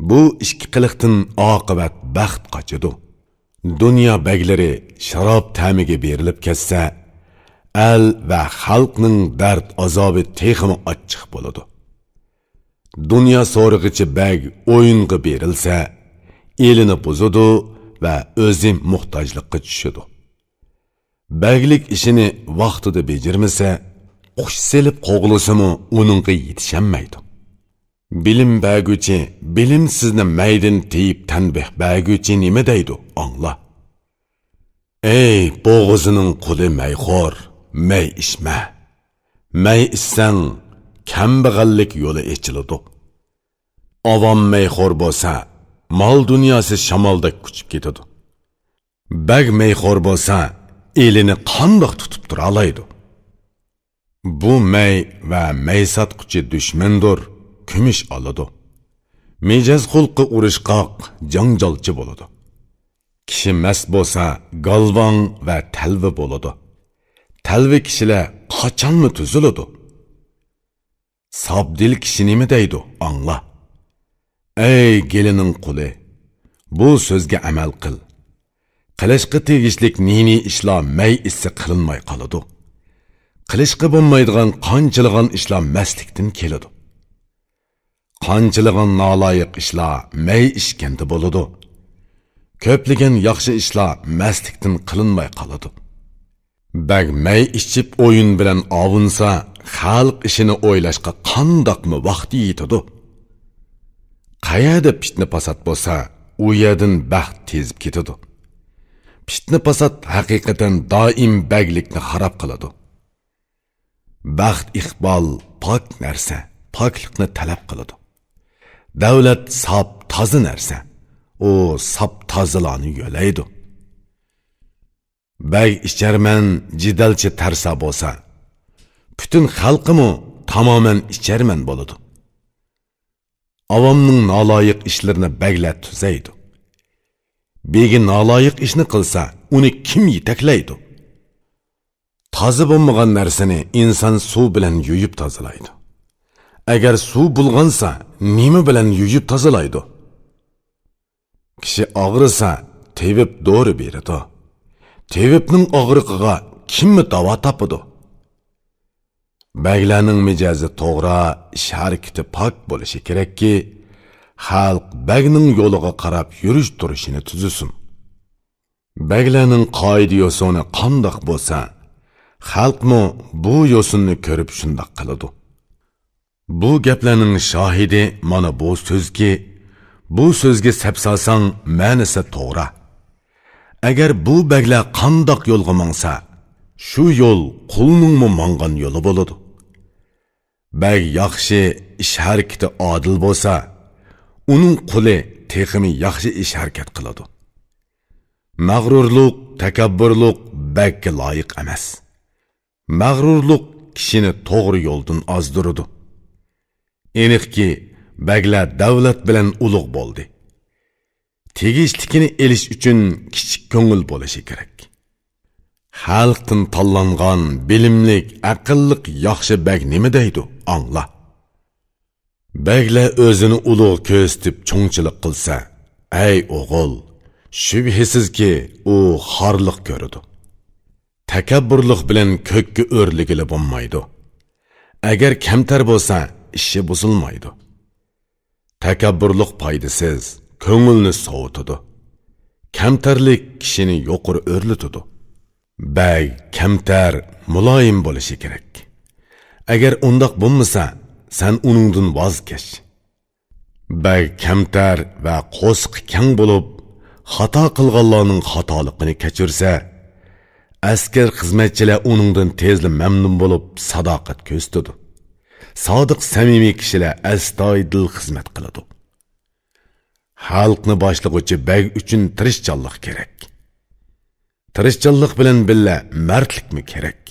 S1: Bu ikki qiliqdan oqibat baxt qochadi. Dünya baglari sharob ta'miga berilib ketsa, el va xalqning dard azobi texmi achchiq bo'ladi. Dünya so'rig'ichi bag o'yinga berilsa, elini buzadi va o'zi muhtojlikka tushadi. Baglik ishini vaqtida bejarmasa, qush selib qo'g'lisimi uningga yetishamaydi. Bilim bəgüçi, bilim sizni maydin teyip tanbih bəgüçi nima deydi, angla. Ey boğazının quli mayxor, may ishma. May ishsang, kambag'allik yo'li echiladi. Avam mayxor bo'lsa, mal dunyosi shamoldek kuchib ketadi. Bag mayxor bo'lsa, elini qandoq tutib tura olaydi. Bu may va may satquchi dushmandir. Kumush oladi. Mijoz xulqi urishqoq, janjalchi bo'ladi. Kishi mast bo'lsa, galvon va talvi bo'ladi. Talvi kishilar qachonmi tuziladi? Sabdil kishi nima deydi, angla. Ey gelining quli, bu so'zga amal qil. Qilishga tegishlik nini ishlar may issi qilinmay qoladi. Qilishga bo'lmaydigan qanchilgan ishlar mastlikdan keladi. Qanchilgan naloyiq ishlar may ishkanda bo'ladi. Ko'pligan yaxshi ishlar mastlikdan qilinmay qoladi. Bag may ichib o'yin bilan ovunsa, xalq ishini o'ylashga qandoqmi vaqti yetadi. Qayerda pitni pasat bo'lsa, u yerdan baxt tezib ketadi. Pitni pasat haqiqatan doim baglikni xarob qiladi. Baxt iqbol pok narsa, poklikni talab qiladi. Davlat sap toza narsa, o sap tozalarni yo'laydi. Bag icharman jidalchi tarsa bo'lsa, bütün xalqimi tamoman icharman bo'ladi. Avomning naloyiq ishlarini baglar tuzaydi. Begi naloyiq ishni qilsa, uni kim yetaklaydi? Toza bo'lmagan narsani inson suv bilan yuyib tozalaydi. Agar suv bulg'ansa, nima bilan yuyib tozalaydi? Kishi og'risa, tevib dori beradi. Tevibning og'riqiga kimmi davo topadi? Baglarning mijozi to'g'ri, ish harakati pok bo'lishi kerakki, xalq bagning yo'liga qarab yurish turishini tuzusin. Baglarning qoida yo'sini qandoq bo'lsa, xalqmi bu yo'sinni ko'rib shundoq qiladi. Bu gaplarning shohidi mana bu so'zki, bu so'zga sapsasang ma'nisi to'g'ri. Agar bu baglar qandoq yo'lga mangsa, shu yo'l qulningmi mangan yo'li bo'ladi. Bag yaxshi ish harakati adil bo'lsa, uning quli texmi yaxshi ish harakat qiladi. Mag'rurlik, takabburlik bagga loyiq emas. Mag'rurlik kishini to'g'ri yo'ldan ozdiradi. Eniqki, baglar davlat bilan ulug' bo'ldi. Tegishlikini elish uchun kichik ko'ngil bo'lishi kerak. Xalqdan tanlangan bilimlik, aqlliq yaxshi bag nima deydi? Angla. Baglar o'zini ulug' ko'stib cho'ngchilik qilsa, ey o'g'il, shubhisizki u xorliq ko'radi. Takabburlik bilan ko'kka o'rligili bo'lmaydi. Agar kamtar bo'lsa, ishi buzilmaydi. Takabburlik foydasiz, ko'ngilni sovutadi. Kamtarlik kishini yuqori o'rlatadi. Bag kamtar, muloyim bo'lishi kerak. Agar undoq bo'lmasa, sen uningdan voz kech. Bag kamtar va qo'sq kang bo'lib, xato qilganlarning xatoligini kechirsa, askar xizmatchilar uningdan tezli mamnun bo'lib sadoqat ko'rsatadi. Sodiq samimiy kishilar astoydil xizmat qiladi. xalqni boshlig'uvchi bag uchun tirishchanlik kerak. Tirishchanlik bilan birga mardlikmi kerak.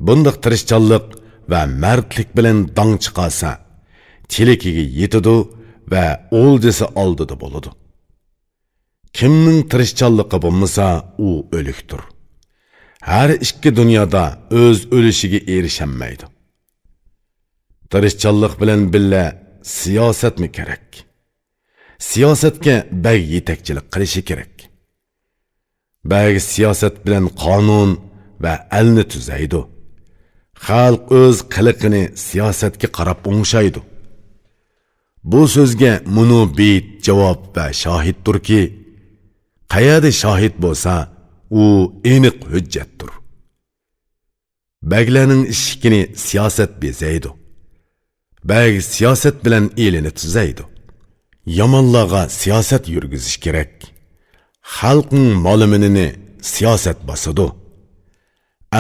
S1: Bundaq tirishchanlik va mardlik bilan dong chiqasa, tilikiga yetidi va o'ldisi oldida bo'ladi. Kimning tirishchanligi bo'lmasa, u o'likdir. Har ikki dunyoda o'z o'lishiga erishamaydi. Tirishchanlik bilan birga siyosatmi kerak. Siyosatga bag yetakchilik qilishi kerak. Bag siyosat bilan qonun va elni tuzaydi. Xalq o'z qiliqini siyosatga qarab o'ngshaydi. Bu so'zga munobit javob va shohiddirki, qayerda shohid bo'lsa, u aniq hujjatdir. Baglarning ishikini siyosat bezaydi. Bag siyosat bilan elini tuzaydi. Yomonlarga siyosat yurgizish kerak. Xalqning mol-mulkini siyosat bosadi.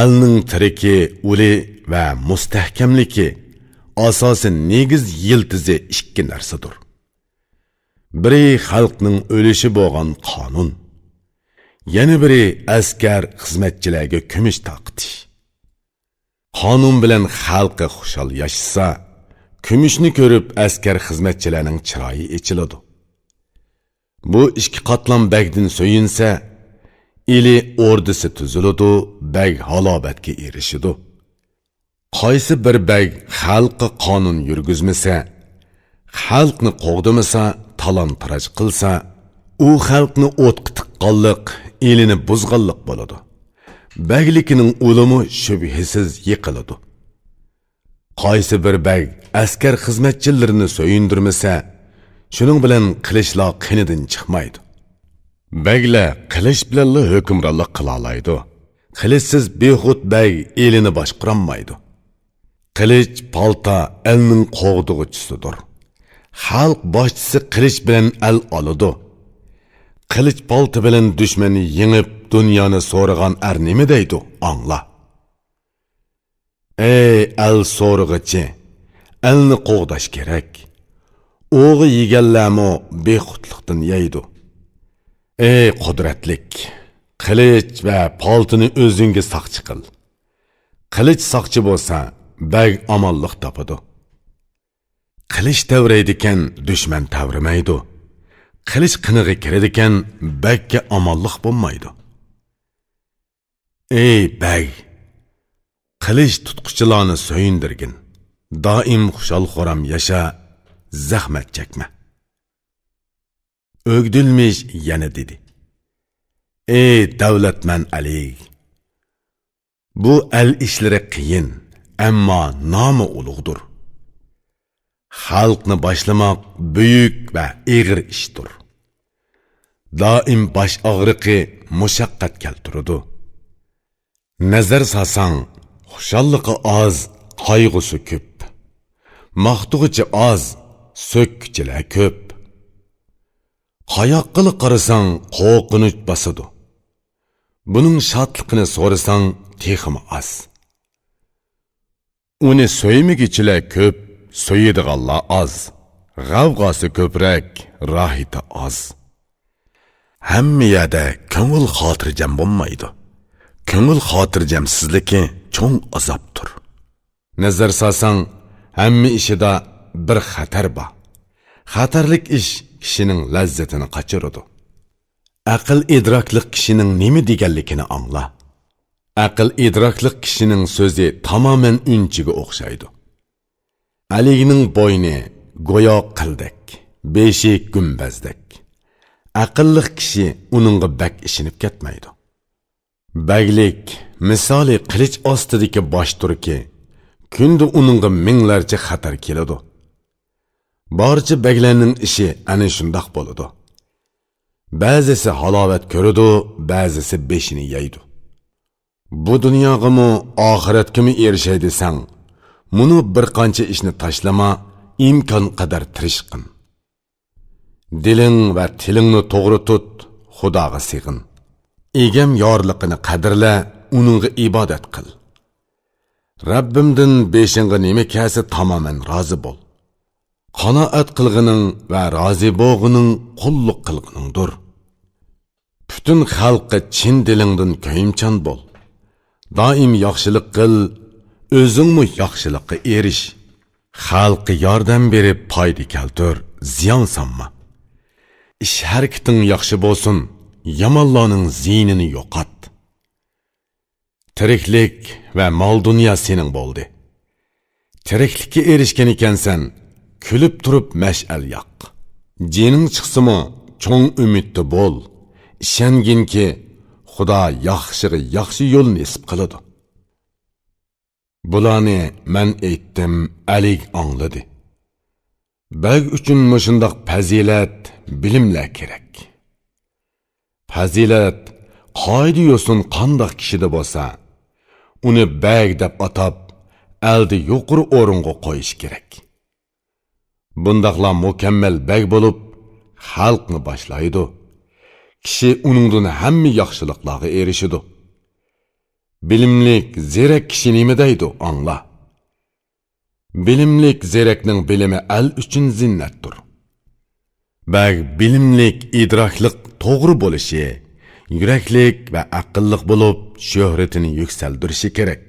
S1: Elning tiriki, uli va mustahkamligi asosi negiz yiltizi ikki narsadir. Biri xalqning o'lishi bo'lgan qonun, yana biri askar xizmatchilarga kumush taqtish. Qonun bilan xalqi xushal yashasa, kumushni ko'rib askar xizmatchilarning chiroyi ochiladi. Bu ikki qatlam bagdan so'yinsa, ili ordisi tuziladi, bag halobatga erishidi. Qaysi bir bag xalqqa qonun yurgizmasa, xalqni qo'g'dimasa, talon-taroj qilsa, u xalqni o'tqa tiqqanlik, elini buzganlik bo'ladi. Baglikining o'limi shubhasiz yiqiladi. Qaysi bir bag askar xizmatchilarini so'yindirmasa, shuning bilan qilishlar qinidan chiqmaydi. Baglar qilish bilan hukmronlik qila oladi. Qilishsiz behud bag elini boshqarolmaydi. Qilich palta elning qo'g'dug'ichisidir. Xalq boshchisi qilich bilan el oladi. Qilich palta bilan dushmanni yengib, dunyoni so'rag'an nima deydi? Angla. Ey el so'rg'ichi, elni qo'g'dash kerak. O'g'i yeganlarmi behudlikdan yeydi. Ey qudratlik, qilich va paltini o'zingga saqchi qil. Qilich saqchi bo'lsa, bag amonlik topadi. Qilich tavraydikan, dushman tavrimaydi. Qilich qinig'i kiradikan, bagga amonlik bo'lmaydi. Ey bag, qilich tutquchilarni so'yindirgin. Doim xushal-xuram yasha, zahmat chekma. O'gdilmish yana dedi. Ey davlatman Ali, bu el ishlari qiyin, ammo nomi ulug'dir. Xalqni boshlamoq buyuk va og'ir ishdir. Doim bosh og'riqi mushaqqat keltiradi. Nazar solsang, xushalliqi oz, qayg'usi ko'p. Maqtug'ichi oz, so'kkichilar ko'p. Qayoqqili qarasang, qo'rqinch bosadi. Buning shodligini so'rasang, texmi oz. Uni so'ymigichilar ko'p, so'yidiganlar oz. G'avg'osi ko'prak, rohiti oz. Hamma yerda ko'ngil xotirjam bo'lmaydi. Ko'ngil xotirjamsizligi cho'ng azobdir. Nazar solsang, hamma ishida bir xatar bor. Xatarlik ish kishining lazzatini qochiradi. Aql idroklik kishining nima deganligini angla. Aql idroklik kishining so'zi tamoman unchiga o'xshaydi. Alining bo'yni go'yo qildek, beshi gumbazdek. Aqlli kishi uningga bak ishinib ketmaydi. Baglik misoli qilich ostidagi boshturki, kunda uningga minglarcha xatar keladi. Barcha baglarning ishi ana shundoq bo'ladi. Ba'zisi halovat ko'radi, ba'zisi beshini yeydi. Bu dunyogami, oxiratgami erishay desang, muni bir qancha ishni tashlama, imkon qadar tirishqin. Diling va tilingni to'g'ri tut, Xudoga sig'in. Egam yorliqini qadrla, uningga ibodat qil. Rabbimdan beshingga nima kelsa tamoman rozi bo'l. qanoat qilg'ining va rozi bo'lg'ining qulluq qilg'iningdir. Bütün xalqqa chin dilingdan ko'yimchan bo'l. Doim yaxshilik qil, o'zingmi yaxshilikqa erish. Xalqqa yordam berib foyda keltir, ziyon sanma. İş harakating yaxshi bo'lsin, yomonlarning ziynini yo'qot. Tiriklik va mol dunyo sening bo'ldi. Tiriklikka erishgan ekansan, kulib turib mash'al yoq. Jining chiqsimi, cho'ng umidda bo'l. İşenginki, Xudo yaxshiga yaxshi yo'l nasib qiladi. Bularni men aytdim, Alik angladi. Bag uchun mushundoq fazilat, bilimlar kerak. Fazilat qoida yo'sin qandoq kishida bo'lsa, uni bag deb atab, aldi yuqori o'ringa qo'yish kerak. Bundaqlar mukammal bag bo'lib, xalqni boshlaydi. Kishi uningdan hamma yaxshiliklarga erishidi. Bilimlik, zerak kishi nima deydi, angla. Bilimlik, zerakning bilimi el uchun zinnatdir. Bag bilimlik, idroklik to'g'ri bo'lishi, yuraklik va aqlliq bo'lib, shuhratini yuksaltirishi kerak.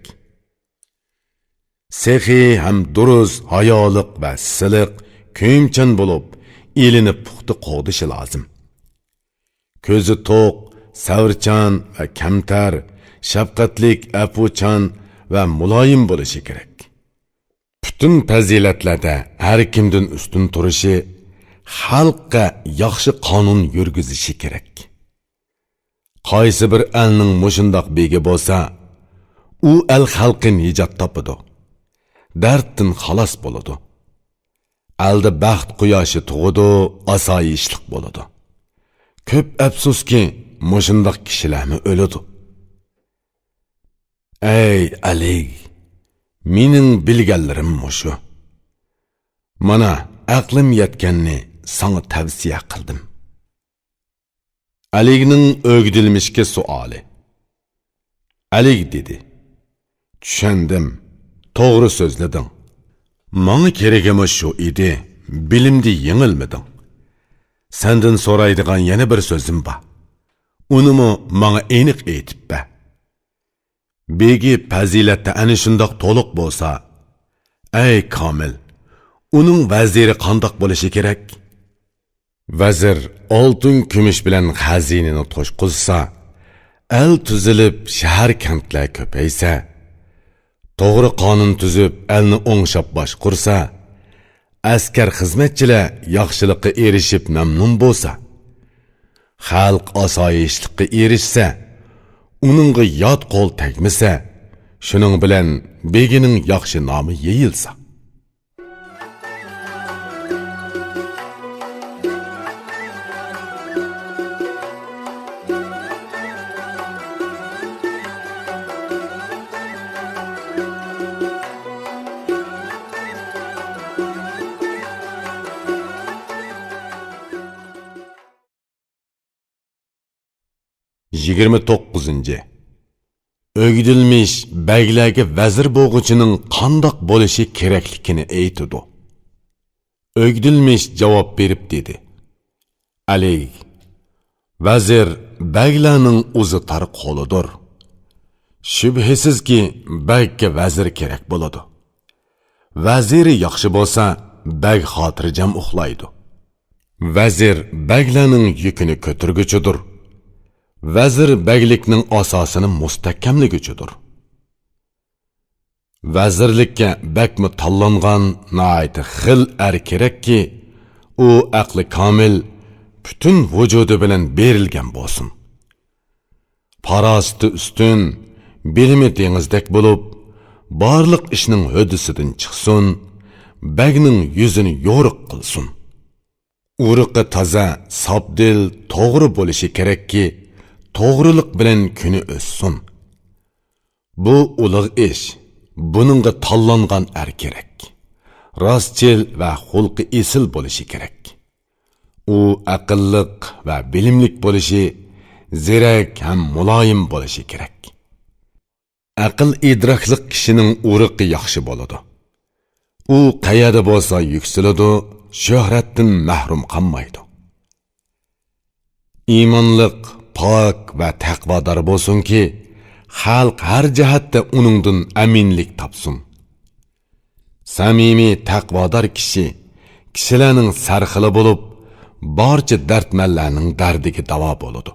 S1: Sehi ham durust, hayoliq va siliq, ko'yimchan bo'lib, elini puxta qo'dishi lozim. Ko'zi to'q, savrchan va kamtar, shafqatlik, afuchan va muloyim bo'lishi kerak. Bütün fazilatlarda har kimdan ustun turishi, xalqqa yaxshi qonun yurgizishi kerak. Qaysi bir elning mushundoq begi bo'lsa, u el xalqi nijot topadi. Darddan xalos bo'ladi. Alda baxt quyoshi tug'idi, osoyishlik bo'ladi. Ko'p afsuski, mushundoq kishilarmi o'ladi. Ey Ali, mening bilganlarim mushu. Mana aqlim yetganni sana tavsiya qildim. Alining o'gdilmishga suoli. Ali dedi: "Tushundim, to'g'ri so'zlading. Menga kerakimi shu edi, bilimdi yengilmeding. Senden so'raydigan yana bir so'zim bor. Unimi menga aniq aytib ber. Begi fazilatda ana shundoq to'liq bo'lsa, ey Komil, uning vaziri qandoq bo'lishi kerak? Vazir oltin kumush bilan xazinani to'shqizsa, el tuzilib shahar kentlar ko'paysa, to'g'ri qonun tuzib elni o'ngshab boshqursa, askar xizmatchilar yaxshilikqa erishib mamnun bo'lsa, xalq osoyishlikqa erishsa, uningga yot qo'l tegmasa, shuning bilan begining yaxshi nomi yeyilsa. Yigirmi to'qqizinchi. O'gdilmish baglarga vazir bo'g'uchining qandoq bo'lishi kerakligini aytdi. O'gdilmish javob berib dedi: Ali, vazir baglarning o'zi tar qo'lidir. Shubhisizki, bagga vazir kerak bo'ladi. Vaziri yaxshi bo'lsa, bag xotirjam uxlaydi. Vazir baglarning yukini ko'targuchidir. Vazir baglikning asosini mustahkamliguchidir. Vazirlikka bakmi tanlangan nayt xil er kerakki, u aqli komil, bütün vücudu bilan berilgan bo'lsin. Parasti ustun, bilimi dengizdek bo'lib, barliq ishning hödisidan chiqsin, bagning yuzini yo'riq qilsin. Uruqi toza, sabdil, to'g'ri bo'lishi kerakki, to'g'rilik bilan kuni o'ssin. Bu ulug' ish, buningga tanlangan er kerak. Rostchil va xulqi esil bo'lishi kerak. U aqlliq va bilimlik bo'lishi, zirak ham muloyim bo'lishi kerak. Aql idroklik kishining uruqi yaxshi bo'ladi. u qayerda bo'lsa yuksaladi, shuhratdan mahrum qolmaydi. Iymonliq, pok va taqvodor bo'lsinki, xalq har jihatda uningdan aminlik topsin. Samimiy taqvodor kishilarning sarxili bo'lib, barcha dardmanlarning dardiga davo bo'ladi.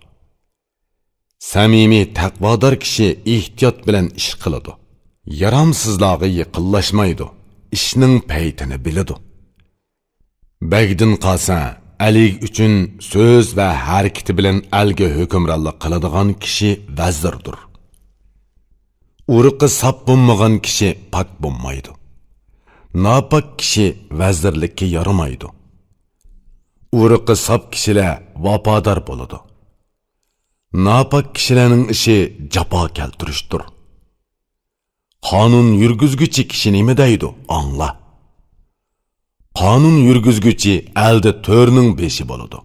S1: Samimiy taqvodor kishi ehtiyot bilan ish qiladi. Yaramsizlarga yaqinlashmaydi, ishning paytini biladi. Bagdin qolsa, alik uchun so'z va harakati bilan alga hukmronlik qiladigan kishi vazirdir. Uruqi sap bo'lmagan kishi pak bo'lmaydi. Napak kishi vazirlikka yaramaydi. Uruqi sap kishilar vafodor bo'ladi. Napak kishilarning ishi jafo keltirishdir. Qonun yurgizguchi kishi nima deydi? Angla. Qonun yurgizguchi elde törning beshi bo'ladi.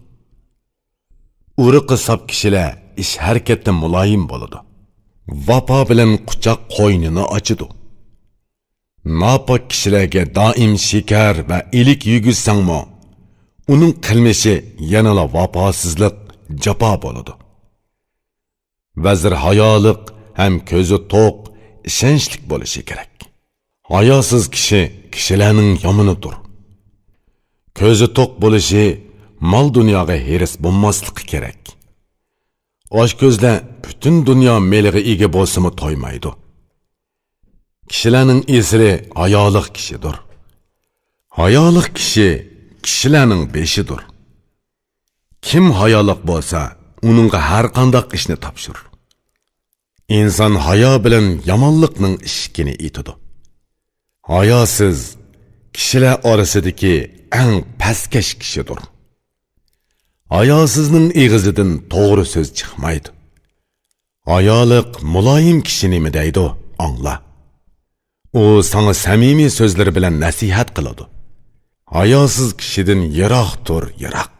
S1: Uruqi sap kishilar ish harakatda muloyim bo'ladi. Vafo bilan quchoq qo'ynini ochidi. Napak kishilarga doim shikar va ilik yugizsangmi, uning qilmishi yanala vafosizlik, jafo bo'ladi. Vazir hayoliq ham ko'zi to'q, ishonchlik bo'lishi kerak. Hayosiz kishi kishilarning yomonidir. Ko'zi to'q bo'lishi, mol dunyoga heris bo'lmasligi kerak. Osh ko'zlar butun dunyo meliga ega bo'lsa-mu to'ymaydi. Kishilarning esli hayoliq kishidir. Hayoliq kishi kishilarning beshidir. Kim hayoliq bo'lsa, uningga har qanday ishni topshir. İnsan hayo bilan yomonlikning ishkini etadi. Hayosiz kishilar orasidagi eng pastkash kishidir. Hayosizning ig'izidan to'g'ri so'z chiqmaydi. Hayoliq muloyim kishi nima deydi? Angla. U sana samimiy so'zlar bilan nasihat qiladi. Hayosiz kishidan yiroq tur, yiroq.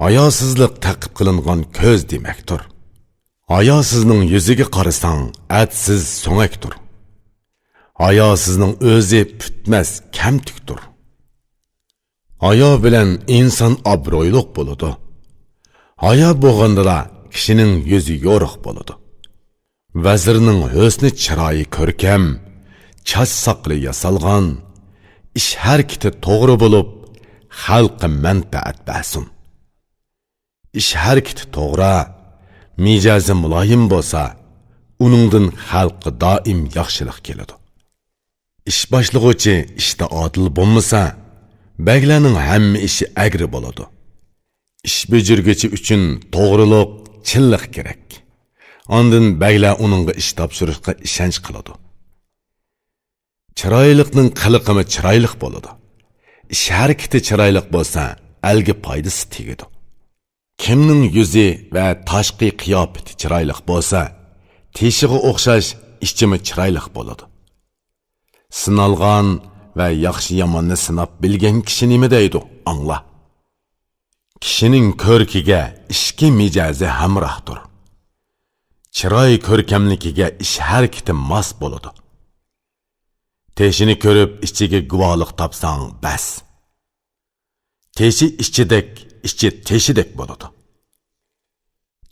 S1: Hayosizlik taqib qilingan ko'z demakdir. Hayosizning yuziga qarasang, atsiz so'ngakdir. Hayosizning o'zi putmas, kamtukdir. Hayo bilan inson obro'yliq bo'ladi. Hayo bo'lganda kishining yuzi yo'riq bo'ladi. Vazirning husni chiroyi ko'rkam, chach saqli yasalgan, ish harakati to'g'ri bo'lib, xalqqa manfaat bersin. Ish harakati to'g'ri, mijazi muloyim bo'lsa, uningdan xalqqa doim yaxshilik keladi. Ish boshlig'uvchi ishda odil bo'lmasa, baglarning hamma ishi agri bo'ladi. Ish bujurguchi uchun to'g'rilik, chinlik kerak. Ondan baglar uningga ish topshirishga ishonch qiladi. Chiroylikning qiliqimi chiroylik bo'ladi. Ish harakati chiroylik bo'lsa, alga foydasi tegadi. Kimning yuzi va tashqi qiyofati chiroylik bo'lsa, teshiga o'xshash ichimi chiroylik bo'ladi. Sinalgan va yaxshi yomonni sinab bilgan kishi nima deydi? Angla. Kishining ko'rkiga ishki mijazi hamrohdir. Chiroy ko'rkamligiga ish harakati mos bo'ladi. Teshini ko'rib ichiga guvohlik topsang bas. Teshi ichidek, ichi teshidek bo'ladi.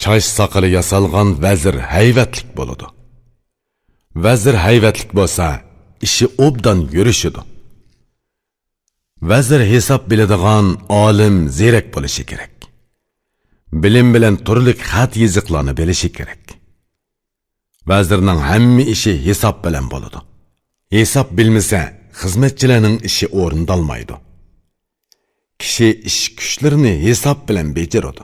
S1: Chash saqili yasalgan vazir hayvatlik bo'ladi. Vazir hayvatlik bo'lsa, ishi obdan yurishidi. Vazir hisob biladigan olim, zerak bo'lishi kerak. Bilim bilan turli xat yiziqlarni bilishi kerak. Vazirning hamma ishi hisob bilan bo'ladi. Hisob bilmasa, xizmatchilarning ishi o'rindalmaydi. Kishi ish kuchlarini hisob bilan bajaradi.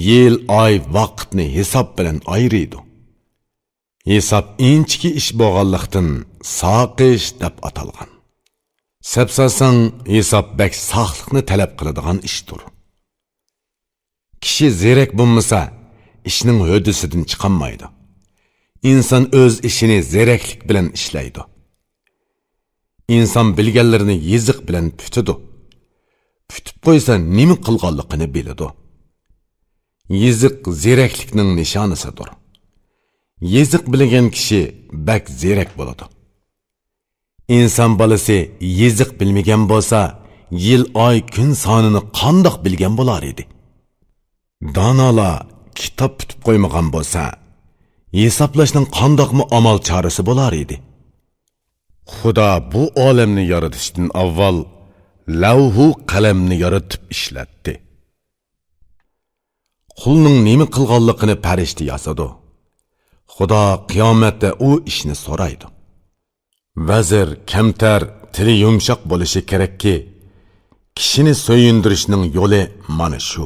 S1: Yil, oy, vaqtni hisob bilan ayriydi. Hisob inchki ish bo'lganlikdan soqish deb atalgan. Sapsasang hisob bak saqliqni talab qiladigan ishdir. Kishi zerak bo'lmasa, ishning hodisidan chiqolmaydi. İnsan o'z ishini zeraklik bilan ishlaydi. İnsan bilganlarini yiziq bilan putidi. Putib qo'ysa nima qilganligini biladi. Yiziq zeraklikning nishonisidir. Yiziq bilgan kishi bak zerak bo'ladi. inson bolasi yeziq bilmagan bo'lsa, yil oy kun sonini qandoq bilgan bo'lar edi? Donolar kitob tutib qo'ymagan bo'lsa, hisoblashning qandoqmi amal chorasi bo'lar edi? Xudo bu olamni yaratishdan avval lavhu qalamni yaratib ishlatdi. Qulning nima qilganligini farishta yozadi. Xudo qiyomatda u ishni so'raydi. Vazir kamtar, tili yumshoq bo'lishi kerakki, kishini so'yindirishning yo'li mana shu.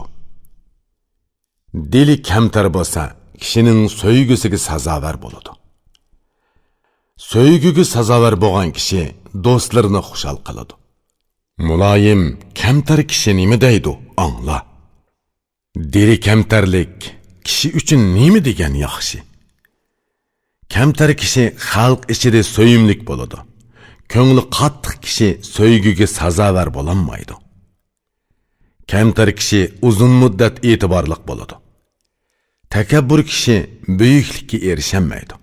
S1: Dili kamtar bo'lsa, kishining so'ygisiga sazovar bo'ladi. So'ygiga sazovar bo'lgan kishi do'stlarini xushal qiladi. Muloyim, kamtar kishi nima deydi? Angla. Dili kamtarlik kishi uchun nima degan yaxshi? Kamtar kishi xalq ichida so'yimlik bo'ladi. Ko'ngli qattiq kishi so'ygiga sazovar bo'lolmaydi. Kamtar kishi uzun muddat e'tiborliq bo'ladi. Takabbur kishi buyuklikka erishamaydi.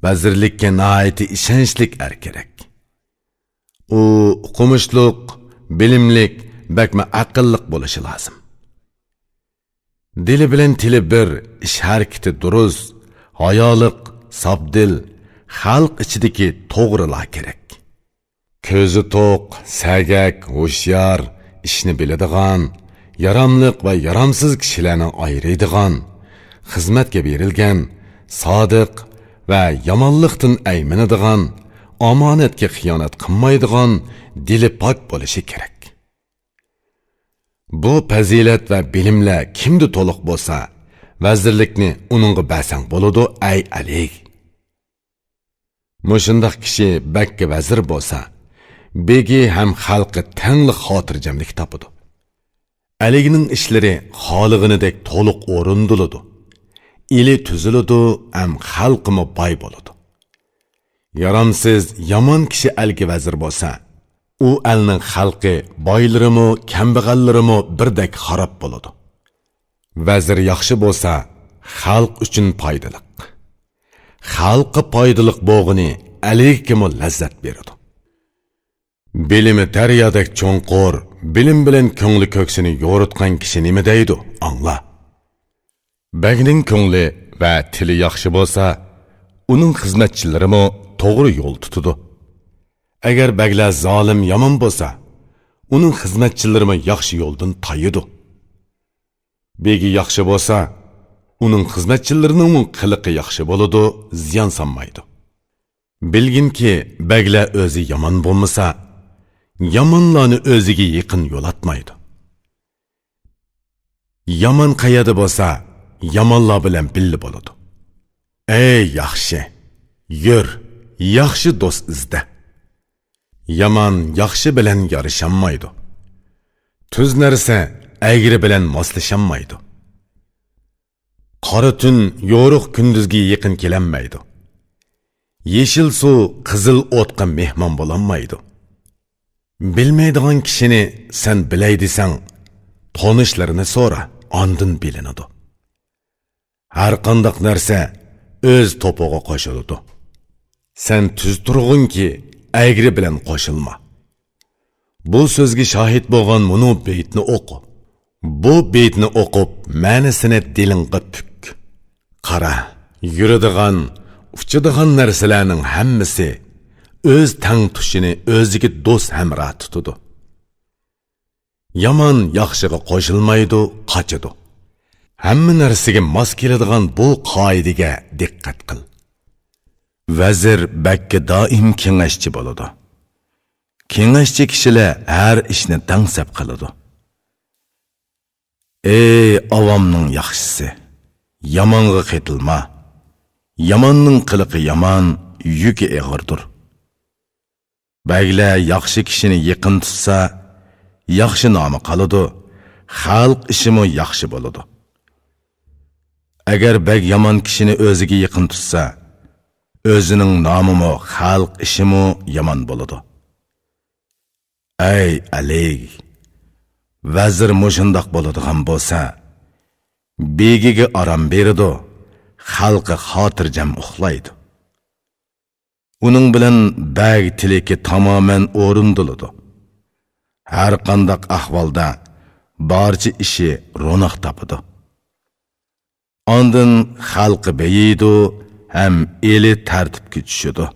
S1: Vazirlikka nihoyatda ishonchlik kerak. U o'qimishliq, bilimlik, bakma aqlliq bo'lishi lozim. Dili bilan tili bir, ish harakati durust, hayoliq, sabdil, xalq ichidagi to'g'rilar kerak. Ko'zi to'q, sagak, hushyor, ishni biladigan, yaramliq va yaramsiz kishilarni ayiradigan, xizmatga berilgan, sodiq va yomonlikdan ayminadigan, omonatga xiyonat qilmaydigan, dili pok bo'lishi kerak. Bu fazilat va bilimlar kimda to'liq bo'lsa, vazirlikni uningga bersang bo'ladi, ay alik. Mushundaq kishi bakka vazir bo'lsa, begi ham xalqi tangli xotirjamlik topadi. Aligining ishlari xolig'inidek to'liq o'rindiladi. Ili tuziladi, ham xalqimi boy bo'ladi. Yaramsiz, yomon kishi alga vazir bo'lsa, u elning xalqi boylarimi, kambag'allarimi birdek xarob bo'ladi. Vazir yaxshi bo'lsa, xalq uchun foydali. Xalqqa foydali bo'g'ini alikimi lazzat beradi. Bilimi daryodek cho'nqur, bilim bilan ko'ngli ko'ksini yo'ritgan kishi nima deydi? Angla. Bagning ko'ngli va tili yaxshi bo'lsa, uning xizmatchilarimi to'g'ri yo'l tutadi. Agar baglar zolim yomon bo'lsa, uning xizmatchilarimi yaxshi yo'ldan tayidi. Begi yaxshi bo'lsa, uning xizmatchilarining qiliqi yaxshi bo'ladi, ziyon solmaydi. Bilginki, baglar o'zi yomon bo'lmasa, yomonlarni o'ziga yaqin yo'latmaydi. Yomon qayerda bo'lsa, yomonlar bilan birga bo'ladi. Ey yaxshi, yur, yaxshi do'st izda. Yomon yaxshi bilan yarashamaydi. Tuz narsa aygri bilan moslashamaydi. Qora tun yo'ruq kunduzga yaqin kelanmaydi. Yeşil suv qizil o'tqa mehmon bo'lolmaydi. Bilmaydigan kishini sen bilay desang, tonishlarini so'ra, ondan bilinadi. Har qanday narsa o'z to'pog'iga qo'shiladi. Sen tuz turg'unki, aygri bilan qo'shilma. Bu so'zga shohid bo'lgan bunu beytni o'qi. Bu beytni o'qib, ma'nosini dilingga puk. Qara, yuradigan, uchadigan narsalarning hammasi o'z tang tushini o'ziga do'st hamroh tutadi. Yomon yaxshiga qo'shilmaydi, qochadi. Hamma narsaga mos keladigan bu qoidaga diqqat qil. Vazir bakka doim kengashchi bo'ladi. Kengashchi kishilar har ishni tangsab qiladi. Ey avomning yaxshisi, yomonga qetilma. Yomonning qiliqi yomon, yuki og'irdir. Baglar yaxshi kishini yaqin tutsa, yaxshi nomi qoladi, xalq ishimi yaxshi bo'ladi. Agar bag yomon kishini o'ziga yaqin tutsa, o'zining nomimi, xalq ishimi yomon bo'ladi. Ey alik, vazir mushundoq bo'ladigan bo'lsa, begiga orom beradi, xalqi xotirjam uxlaydi. Uning bilan bag tileki tamamen o'rindiladi. Har qandaq ahvolda barcha ishi ro'naq topadi. Ondan xalqi beyiydi ham eli tartibga tushadi.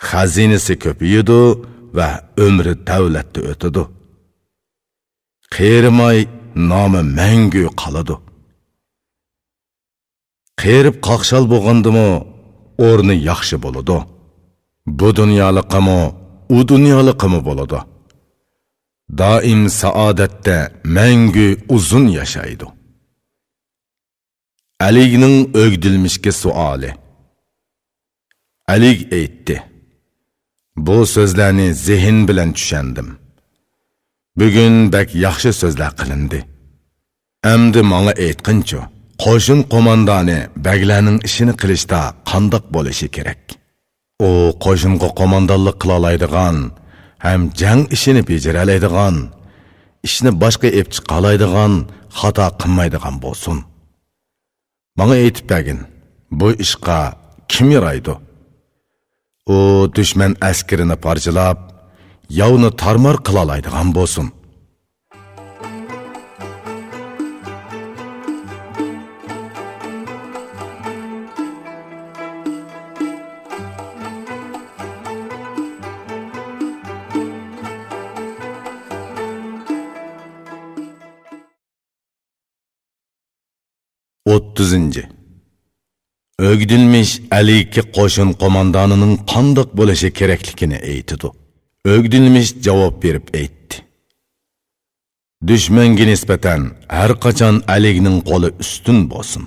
S1: Xazinasi ko'payadi va umri davlatda o'tadi. Qerimay nomi mangu qoladi. Qerib qaqshal bo'lgandimi o'rni yaxshi bo'ladi. Bu dunyoliqimi, u dunyoliqimi bo'ladi. Doim saodatda mangu uzun yashaydi. Aligning o'gdilmishga suoli. Alig aytdi: Bu so'zlarni zehn bilan tushandim. Bugun bak yaxshi so'zlar qilindi. Endi menga aytqinchi, qo'shin qo'mondoni baglarning ishini qilishda qandoq bo'lishi kerak? U qo'shinga qo'mondonlik qila oladigan, ham jang ishini bajara oladigan, ishni boshqa ep chiqa oladigan, xato qilmaydigan bo'lsin. Menga aytib bergin, bu ishqa kim yaraydi? O düşman askarini parchalab, yovni tarmar qila oladigan bo'lsin. O'ttuzinchi. O'gdilmish Aliki qo'shin qo'mondonining qandoq bo'lishi kerakligini aytdi. O'gdilmish javob berib aytdi: Dushmanga nisbatan har qachon Alikning qo'li ustun bo'lsin.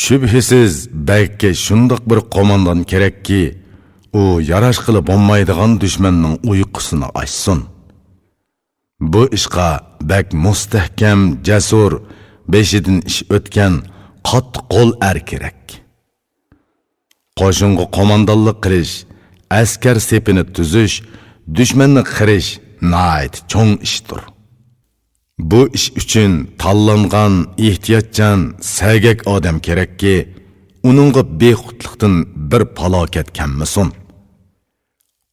S1: Shubhisiz balki shundoq bir qo'mondon kerakki, u yarash qilib bo'lmaydigan dushmanning uyqusini ochsin. Bu ishqa bak mustahkam, jasur, beshidan ish o'tgan qattiq qo'l kerak. Qo'shinga qo'mondonlik qilish, askar sepini tuzish, dushmanni qirish nihoyat cho'ng ishdir. Bu ish uchun tanlangan, ehtiyotchan, sagak odam kerakki, uningga bexudlikdan bir falokat kelmasin.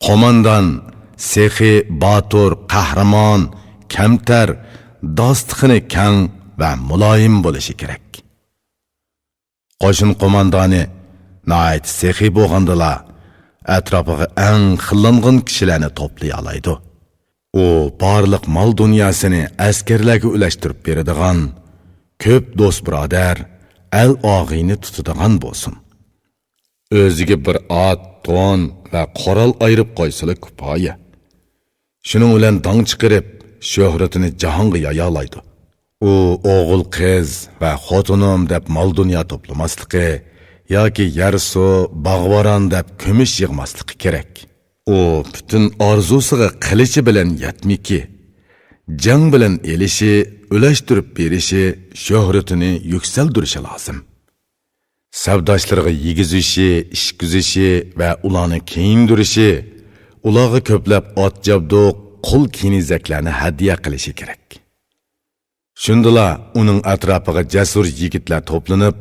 S1: Qo'mondon sehi, batur, qahramon, kamtar, dostixini kang va muloyim bo'lishi kerak. Qo'shin qo'mondoni nihoyat sehi bo'lgandala, atrofiga eng xillangan kishilarni to'play oladi. U barliq mol dunyosini askarlarga ulashtirib beradigan, ko'p do'st birodar, el og'ini tutadigan bo'lsin. O'ziga bir ot, to'n va qoral ayirib qo'ysalar kifoya. Shuning bilan dong chiqarib, shuhratini jahonga yoya oladi. U o'g'il qiz va xotinim deb mol dunyo to'plamasligi yoki yarsu, bog'voron deb kumush yig'masligi kerak. U butun orzusiga qilichi bilan yetmiki, jang bilan elishi, ulashtirib berishi, shuhratini yuksaltirishi lozim. Savdoshlarga yegizishi, ishkuzishi va ularni kiyindirishi, ularga ko'plab ot jabduq, qul kinizaklarni hadiya qilishi kerak. Shundala uning atrofiga jasur yigitlar to'planib,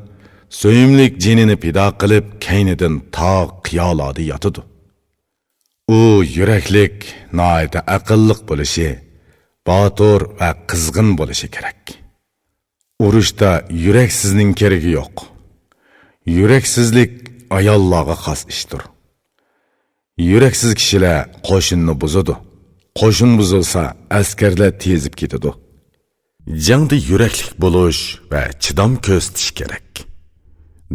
S1: so'yimlik jinini pido qilib, kaynidan tog' qiyoladi yotadi. U yuraklik, nihoyat aqlliq bo'lishi, botur va qizg'in bo'lishi kerak. Urushda yuraksizning keragi yo'q. Yuraksizlik ayollarga xos ishdir. Yuraksiz kishilar qo'shinni buzadi. Qo'shin buzilsa, askarlar tezib ketadi. Jangda yuraklik bo'lish va chidam ko'rsatish kerak.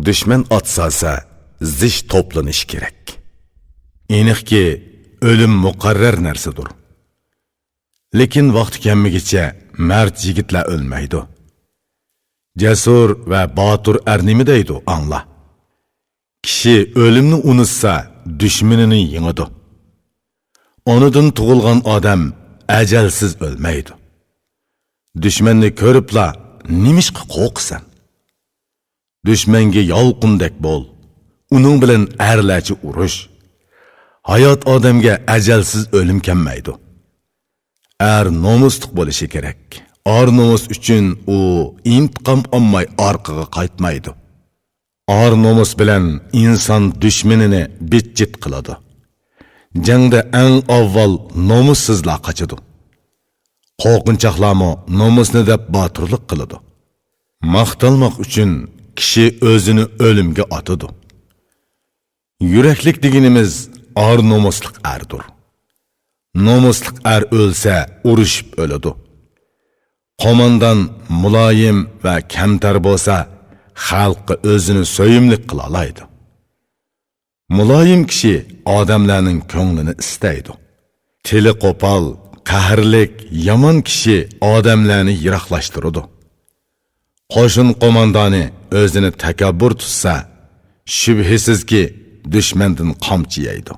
S1: Dushman otsa zich to'planish kerak. Aniqki, o'lim muqarrar narsadir. Lekin vaqt kelmaguncha mard yigitlar o'lmaydi. Jasur va botur nima deydi, angla. Kishi o'limni unutsa, dushmanini yengadi. Onadan tug'ilgan odam ajalsiz o'lmaydi. Dushmanni ko'ribla nimishqa qo'rqsan? Dushmanga yolqindek bo'l. Uning bilan arlarcha urush. Hayot odamga ajalsiz o'lim kelmaydi. Nomusliq bo'lishi kerak. Nomus uchun u intiqom olmay orqaga qaytmaydi. Ar nomus bilan inson düşmanini bitjit qiladi. Jangda eng avval nomussizlar qochadi. Qo'rqinchoqlarmi nomusni deb botirlik qiladi. Maqtalmoq uchun kishi o'zini o'limga otadi. Yuraklik deganimiz ar nomuslik erdir. Nomuslik er o'lsa urushib o'ladi. Qo'mondan muloyim va kamtar bo'lsa, xalqqa o'zini so'yimlik qila oladi. Muloyim kishi odamlarning ko'nglini istaydi. Tili qo'pol, qahrlik, yomon kishi odamlarni yiroqlashtiradi. Qo'shin qo'mondoni o'zini takabbur tutsa, shubhisizki dushmandan qamchi yeydi.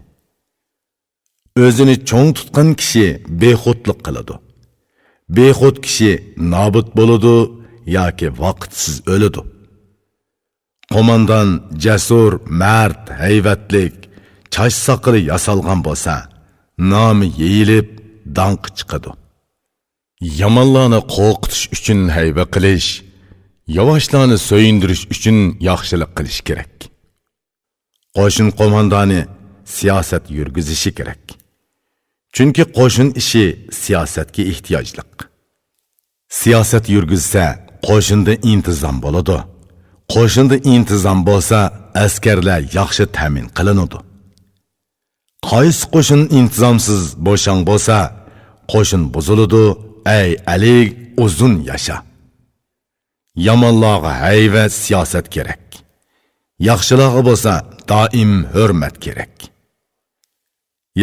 S1: O'zini cho'ng tutgan kishi bexudlik qiladi. Bexud kishi nobud bo'ladi yoki vaqtsiz o'ladi. Qo'mondan jasur, mard, hayvatlik, chash soqili yasalgan bo'lsa, nomi yeyilib, danq chiqadi. Yomonlarni qo'rqitish uchun hayba qilish, yavaşlarni so'yindirish uchun yaxshilik qilish kerak. Qo'shin qo'mondoni siyosat yurgizishi kerak. Chunki qo'shin ishi siyosatga ehtiyojliq. Siyosat yurgizsa, qo'shinda intizom bo'ladi. Qo'shinda intizom bo'lsa, askarlar yaxshi ta'min qilinadi. Qaysi qo'shin intizomsiz bo'shang bo'lsa, qo'shin buziladi. Ey Ali, uzun yasha. Yomonlarga hayvat siyosat kerak. Yaxshilarga bo'lsa, doim hurmat kerak.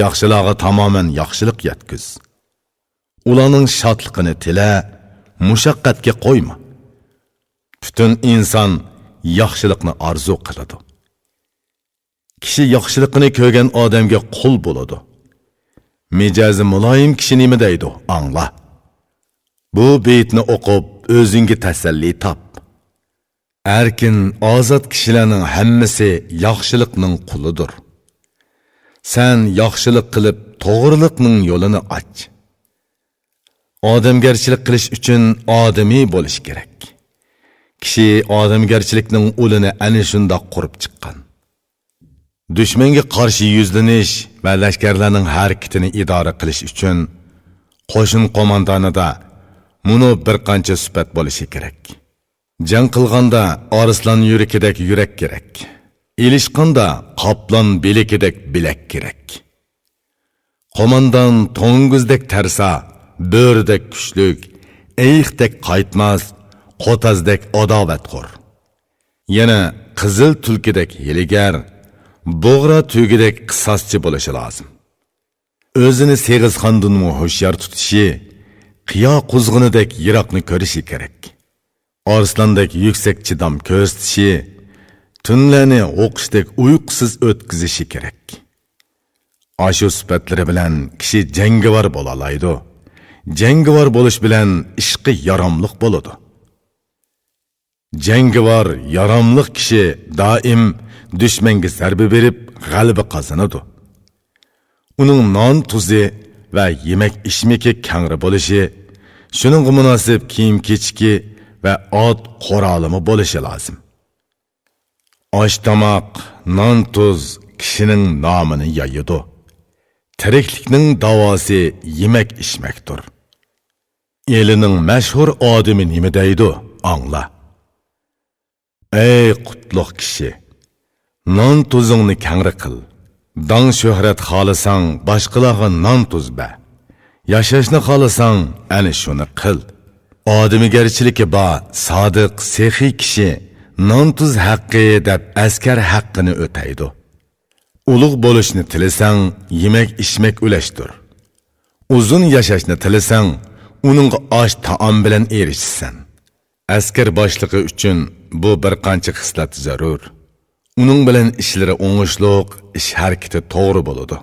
S1: Yaxshilarga tamoman yaxshilik yetkiz. Ularning shodligini tila, mushaqqatga qo'yma. Butun inson yaxshilikni orzu qiladi. Kishi yaxshilikni ko'rgan odamga qul bo'ladi. Mijozi muloyim kishi nima deydi? Angla. Bu beytni o'qib, o'zingga tasalli top. Erkin, ozod kishilarning hammasi yaxshilikning qulidir. Sen yaxshilik qilib, to'g'rilikning yo'lini och. Odamgarchilik qilish uchun odamiy bo'lish kerak. Kishi odamgarchilikning ulini ana shunda qurib chiqqan. Dushmanga qarshi yuzlanish va lashkarlarning harakatini idora qilish uchun qo'shin qo'mondonida buni bir qancha sifat bo'lishi kerak. Jang qilganda arslon yurakidek yurak kerak. Ilishqanda qoplon belikidek bilak kerak. Qo'mondon to'nguzdek tarsa, bo'rdek kuchlik, eyiqdek qaytmas, qo'tazdek adovatxo'r. Yana qizil tulkidek hiligar, bo'g'ra tugidek qisoschi bo'lishi lozim. O'zini seg'izxondunmi hushyor tutishi, qiyo quzg'unidek yiroqni ko'rishi kerak. Arslondek yuksak chidam ko'rsatishi, tunlarni o'qishdek uyqusiz o'tkazishi kerak. Ashu sifatlari bilan kishi jangovar bo'la oladi. Jangovar bo'lish bilan ishqi yaramliq bo'ladi. Jangovar, yaramliq kishi doim dushmanga zarba berib g'alaba qozonadi. Uning non tuzi va yemak ishmiki kangri bo'lishi, shuningga munosib kiyim-kechki va ot qurolimi bo'lishi lozim. Osh tomoq, non tuz kishining nomini yoyidi. Tiriklikning davosi yemak ishmakdir. Elining mashhur odami nima deydi? Angla. Ey qutlug' kishi, non tuzingni kangri qil. Dang shuhrat xohlasang, boshqalarga non tuzba. Yashashni xohlasang, ana shuni qil. Odamigarchiligi bor, sodiq, sexiy kishi non tuz haqqi deb askar haqqini o'taydi. Ulug' bo'lishni tilasang, yemak ishmak ulashtir. Uzun yashashni tilasang, uningga osh taom bilan erishsan. Askar boshlig'i uchun bu bir qancha xislat zarur. Uning bilan ishlari o'ngishliq, ish harakati to'g'ri bo'ladi.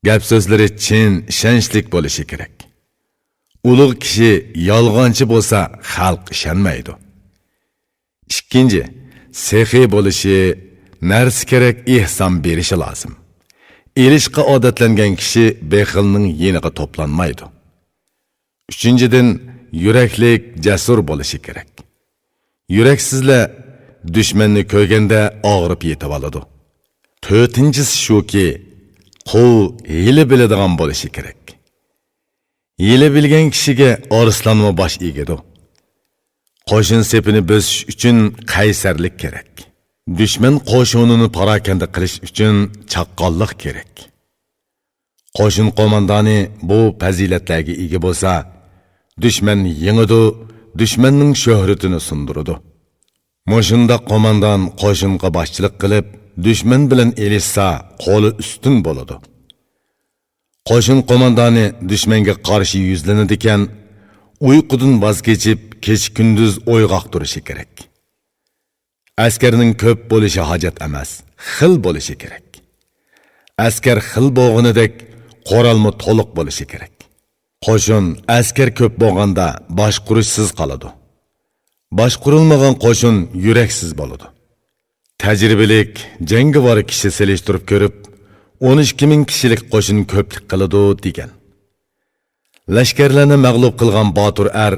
S1: Gap so'zlari chin, ishonchlik bo'lishi kerak. Ulug' kishi yolg'onchi bo'lsa, xalq ishonmaydi. Ikkinchi, sexiy bo'lishi, narsa kerak ehson berishi lozim. Erishqa odatlangan kishi bexilning yeniga to'planmaydi. Uchinchidan, yuraklik, jasur bo'lishi kerak. Yuraksizlar düşmanni ko'rganda og'rib yetib oladi. To'rtinchisi shuki, qul hili biladigan bo'lishi kerak. Hili bilgan kishiga arslanma bosh egadi. Qo'shin sepini bo'sish uchun qaysarlik kerak. Düşman qo'shinini parakanda qilish uchun chaqqonlik kerak. Qo'shin qo'mondoni bu fazilatlarga ega bo'lsa, düşman yengidi, düşmanning shuhratini sunduradi. Moshunda qo'mondon qo'shinga boshchilik qilib, düşman bilan elishsa, qo'li ustun bo'ladi. Qo'shin qo'mondoni düşmanga qarshi yuzlanadigan, uyqudan voz kechib, kech-kunduz o'yg'oq turishi kerak. Askarning ko'p bo'lishi hojat emas, xil bo'lishi kerak. Askar xil bo'lganidek, qoralma to'liq bo'lishi kerak. Qo'shin askar ko'p bo'lganda boshqurishsiz qoladi. Boshqurilmagan qo'shin yuraksiz bo'ladi. Tajribalik, jangovar kishi selishtirib ko'rib, 12 ming kishilik qo'shin ko'plik qiladi degan. Lashkarlarni mag'lub qilgan Botur er,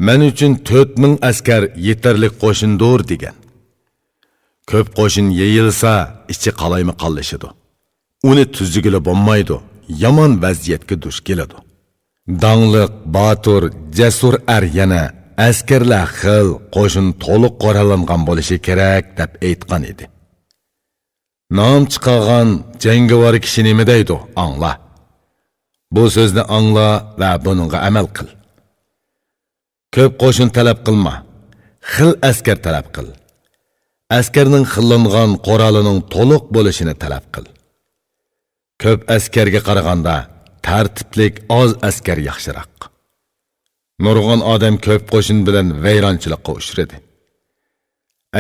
S1: men uchun 4 ming askar yetarlik qo'shindir degan. Ko'p qo'shin yeyilsa, ichi qalaymi qallishidi. Uni tuzigili bo'lmaydi, yomon vaziyatga duch keladi. Dangliq, Botur, jasur er yana askarlar xil, qo'shin to'liq qoralangan bo'lishi kerak deb aytgan edi. Nom chiqargan jangovar kishi nima deydi? Angla. Bu so'zni angla va buningga amal qil. Ko'p qo'shin talab qilma, xil askar talab qil. Askarning xillangan qoralining to'liq bo'lishini talab qil. Ko'p askarga qaraganda tartiblik oz askar yaxshiroq. Nurg'on odam ko'p qo'shin bilan vayronchilikqa uchradi.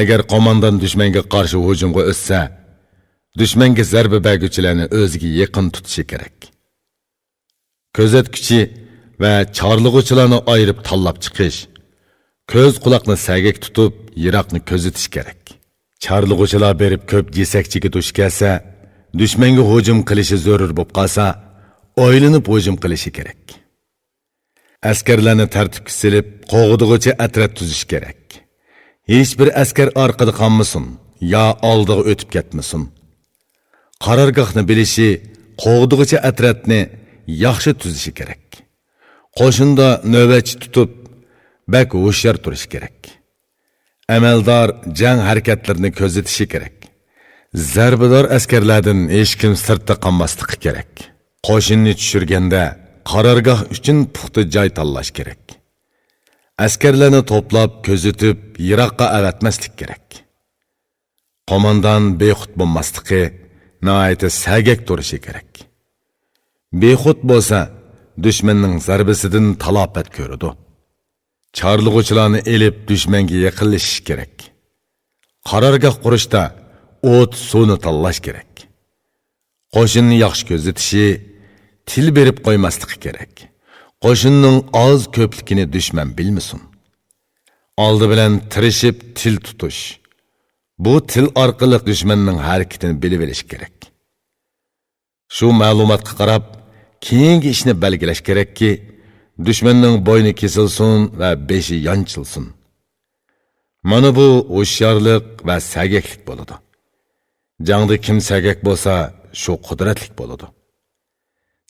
S1: Agar qo'mondon dushmanga qarshi hujumga o'tsa, dushmanga zarba beruvchilarni o'ziga yaqin tutishi kerak. Kuzatuvchi va chorlig'uvchilarni ayirib tanlab chiqish, ko'z quloqni sagak tutib, yiroqni kuzatish kerak. Chorlig'uvchilar berib ko'p jesakchiga duch kelsa, dushmanga hujum qilishi zarur bo'lib qolsa, o'ylanib hujum qilishi kerak. Askarlarni tartibga silib, qo'g'dig'icha atrat tuzish kerak. Hech bir askar orqada qolmasin, yo oldiga o'tib ketmasin. Qarorgohni bilishi, qo'g'dig'icha atratni yaxshi tuzishi kerak. Qo'shinda navbatchi tutib, bak hushyor turish kerak. Amaldor jang harakatlarini kuzatishi kerak. Zarbador askarlardan hech kim sirtda qolmasligi kerak. Qo'shinni tushirganda qarorgoh uchun puxta joy tanlash kerak. Askarlarni to'plab, kuzatib, yiroqqa avatmaslik kerak. Qo'mondon bexud bo'lmasligi, nihoyat sagak turishi kerak. Bexud bo'lsa, dushmanning zarbasidan talofat ko'radi. Chorlig'uvchilarni elib dushmanga yaqinlashish kerak. Qarorgoh qurishda o't suvni tanlash kerak. Qo'shinni yaxshi kuzatishi, til berib qo'ymasligi kerak. Qo'shinning oz ko'pligini dushman bilmasin. Oldi bilan tirishib til tutish. Bu til orqali dushmanning harakatini bilib olish kerak. Shu ma'lumotga qarab, keyingi ishni belgilash kerakki, dushmanning bo'yni kesilsin va beshi yanchilsin. Mana bu hushyorlik va sagaklik bo'ladi. Jangda kim sagak bo'lsa, shu qudratlik bo'ladi.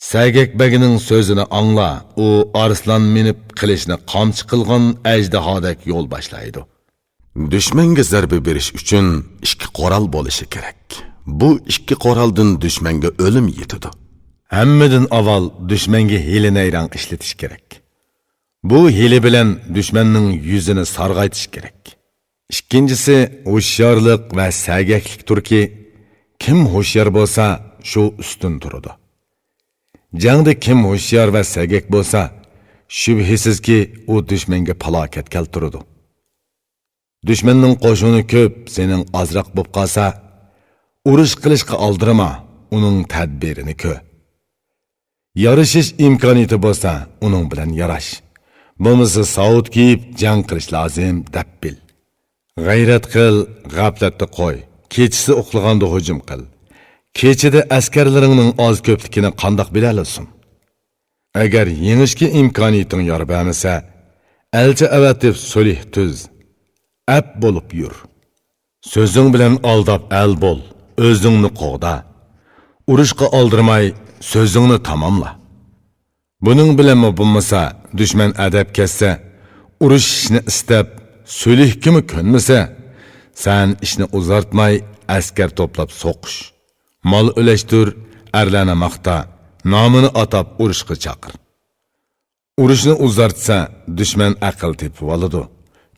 S1: Sagak bagining so'zini angla, u arslan minib qilishni qamchi qilgan ajdahodek yo'l boshlaydi. Dushmanga zarba berish uchun ikki qoral bo'lishi kerak. Bu ikki qoraldan dushmanga o'lim yetadi. Hammadan avval dushmanga hile-nayrang ishlatish kerak. Bu hile bilan dushmanning yuzini sarg'aytish kerak. Ikkinchisi hushyorlik va sagaklik turki, kim hushyor bo'lsa, shu ustun turadi. Jangda kim hushyor va sagak bo'lsa, shubhisizki u dushmanga falokat keltiradi. Dushmanning qo'shini ko'p, sening ozroq bo'lib qolsa, urush qilishga oldirma, uning tadbirini ko'r. Yarashish imkoniyati bo'lsa, uning bilan yarash. Bo'lmasa saut kiyib jang qilish lozim deb bil. G'ayrat qil, g'aflatda qo'y. Kechisi uxlaganda hujum qil. Kechida askarlaringning oz ko'pligini qandoq bilalasin? Agar yengishga imkoniyating yor bermasa, elchi avatib sulh tuz. Ab bo'lib yur. Sözün bilen aldap el bol, özüngni qoğda. Uruşqa aldırmay, sözüngni tamamla. Bunun bilen mi bulmasa, düşman edep kesse, uruş işini istep, sülih kimi könmese, sen işini uzartmay, asker toplap soquş. Mal öleştir, erlene maqta, namını atap uruşqa çaqır. Uruşni uzartsa, düşman aql tepib oladı.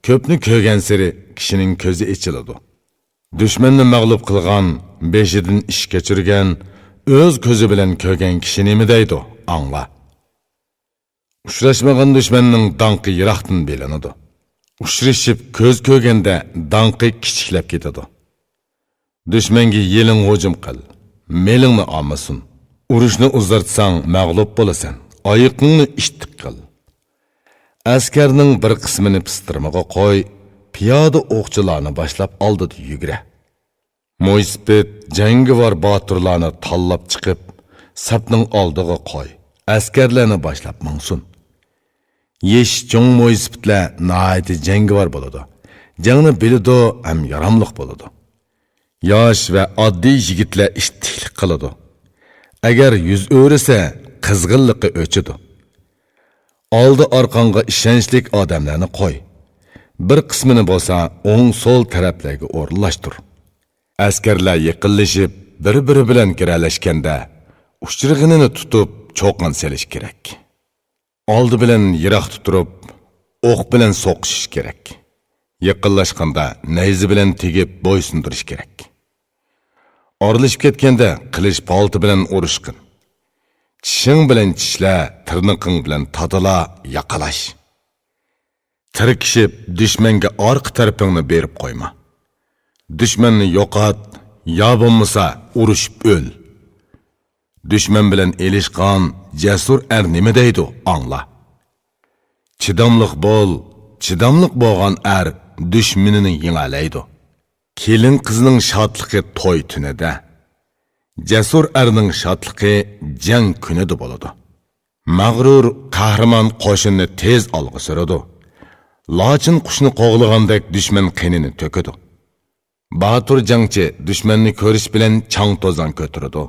S1: Köpni kögen seri kişinin közü içiladi. Düşmanni mağlup qilgan, beşidin iş geçirgen, öz közü bilen kögen kişi nemi deydi, anla. Uçraşmagan düşmanning danqi yiraqtin belanadi. Uçrashib köz kögende danqi kichiklab ketadi. Düşmanga yeling hujum qil, melingni olmasin. Urushni uzartsang mag'lub bo'lasan. Oyiqingni ishtiq qil. Askarning bir qismini pistirmaga qo'y, piyoda o'qchilarni boshlab oldi yugra. Mo'ysbet jangovar botirlarni tanlab chiqib, sapning oldiga qo'y. Askarlarni boshlab mangsun. Yesh cho'ng mo'ysbetlar naiti jangovar bo'ladi. Jangni biladi ham yaramliq bo'ladi. Yosh va oddiy yigitlar ishtiqlik qiladi. Agar yuz o'risa, qizg'inligi o'chidi. Oldi orqanga ishonchlik odamlarni qo'y. Bir qismini bo'lsa, o'ng so'l taraflarga o'rnashtir. Askarlar yaqinlashib, bir-biri bilan kiralashganda, uchirg'inini tutib, cho'qin selish kerak. Oldi bilan yiroq tuturib, o'q bilan so'qishish kerak. Yaqinlashganda nayzi bilan tegib bo'ysundirish kerak. Orlashib ketganda qilish palti bilan urishqin. Tishing bilan tishla, tirnoqing bilan tadala, yaqalash. Tirkishib, dushmanga orqa tarafingni berib qo'yma. Dushmanni yo'qot, yo bo'lmasa urushib o'l. Dushman bilan elishgan jasur er nima deydi, angla. Chidamliq bo'l, chidamliq bo'lgan er dushmanini yengalaydi. Kelin qizning shodligi to'y tunida, jasur erning shodligi jang kunida bo'ladi. Mag'rur qahramon qo'shinni tez olg'a suradi. Lochin qushni qo'g'lagandek dushman qinini to'kadi. Batur jangchi dushmanni ko'rish bilan chang to'zon ko'taradi.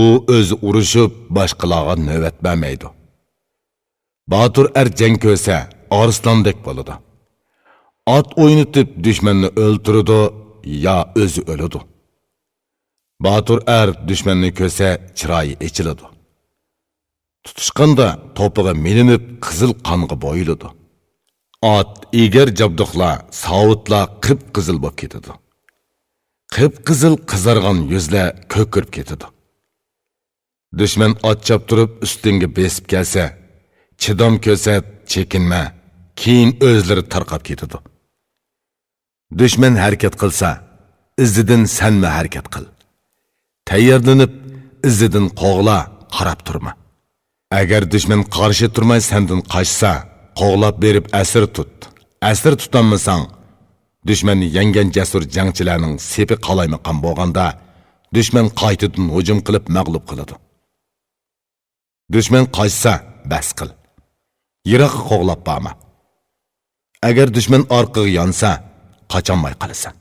S1: U o'zi urushib boshqalarga navbat bermaydi. Batur er jang ko'rsa arslondek bo'ladi. At o'ynatib dushmanni o'ltiradi yo o'zi o'ladi. Batur er dushmanni ko'rsa chiroyi echiladi. Tutishqanda to'piga milinib qizil qonga bo'yiladi. At egar jabduqlar, savutlar qip-qizil bo'lib ketadi. Qip-qizil qizargan yuzlar ko'kirib ketadi. Dushman at chaptirib ustinga besib kelsa, chidam ko'rsat, chekinma, keyin o'zlari tarqab ketadi. Dushman harakat qilsa, izidan sanma harakat qil. Tayyorlanib, izidan qo'g'la, qarab turma. Agar dushman qarshi turmay sendan qochsa, qo'g'lab berib asir tut. Asir tutanmasang, dushmanni yengen jasur jangchilarning sepi qalaymaqan bo'lganda, dushman qaytadan hujum qilib mag'lub qiladi. Dushman qochsa, bas qil. Yiroqqa qo'g'lab borma. Agar dushman orqaga yonsa, qochanmay qolasan.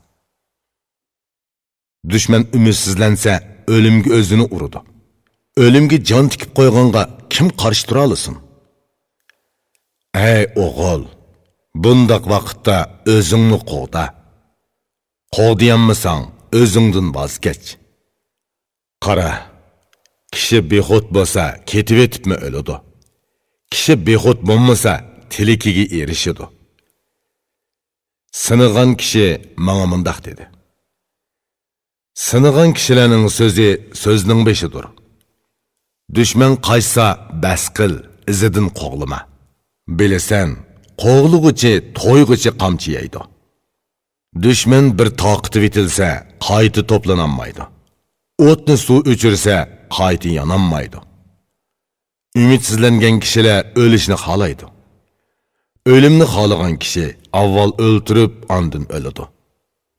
S1: Dushman umidsizlansa, o'limga o'zini uradi. O'limga jon tikib qo'yganga kim qarshi tura olasin? Ey o'g'il, bundaq vaqtda o'zingni qo'da. Qo'diyanmasang, o'zingdan voz kech. Qara, kishi bexud bo'lsa, ketib etibmi o'ladi. Kishi bexud bo'lmasa, tilikiga erishadi. Sinigan kishi menga mundaq dedi. Sinigan kishilarning so'zi so'zning beshidir. Dushman qaysa bas qil, izidan qo'g'lama. Bilasan, qo'g'lug'ichi to'yg'ichi qamchi yeydi. Dushman bir toqiti bitilsa, qayta to'planolmaydi. O'tni suv o'chirsa, qayta yonolmaydi. Ümidsizlangan kishilar o'lishni xohlaydi. O'limni xohlagan kishi avval o'ltirib, ondan o'ladi.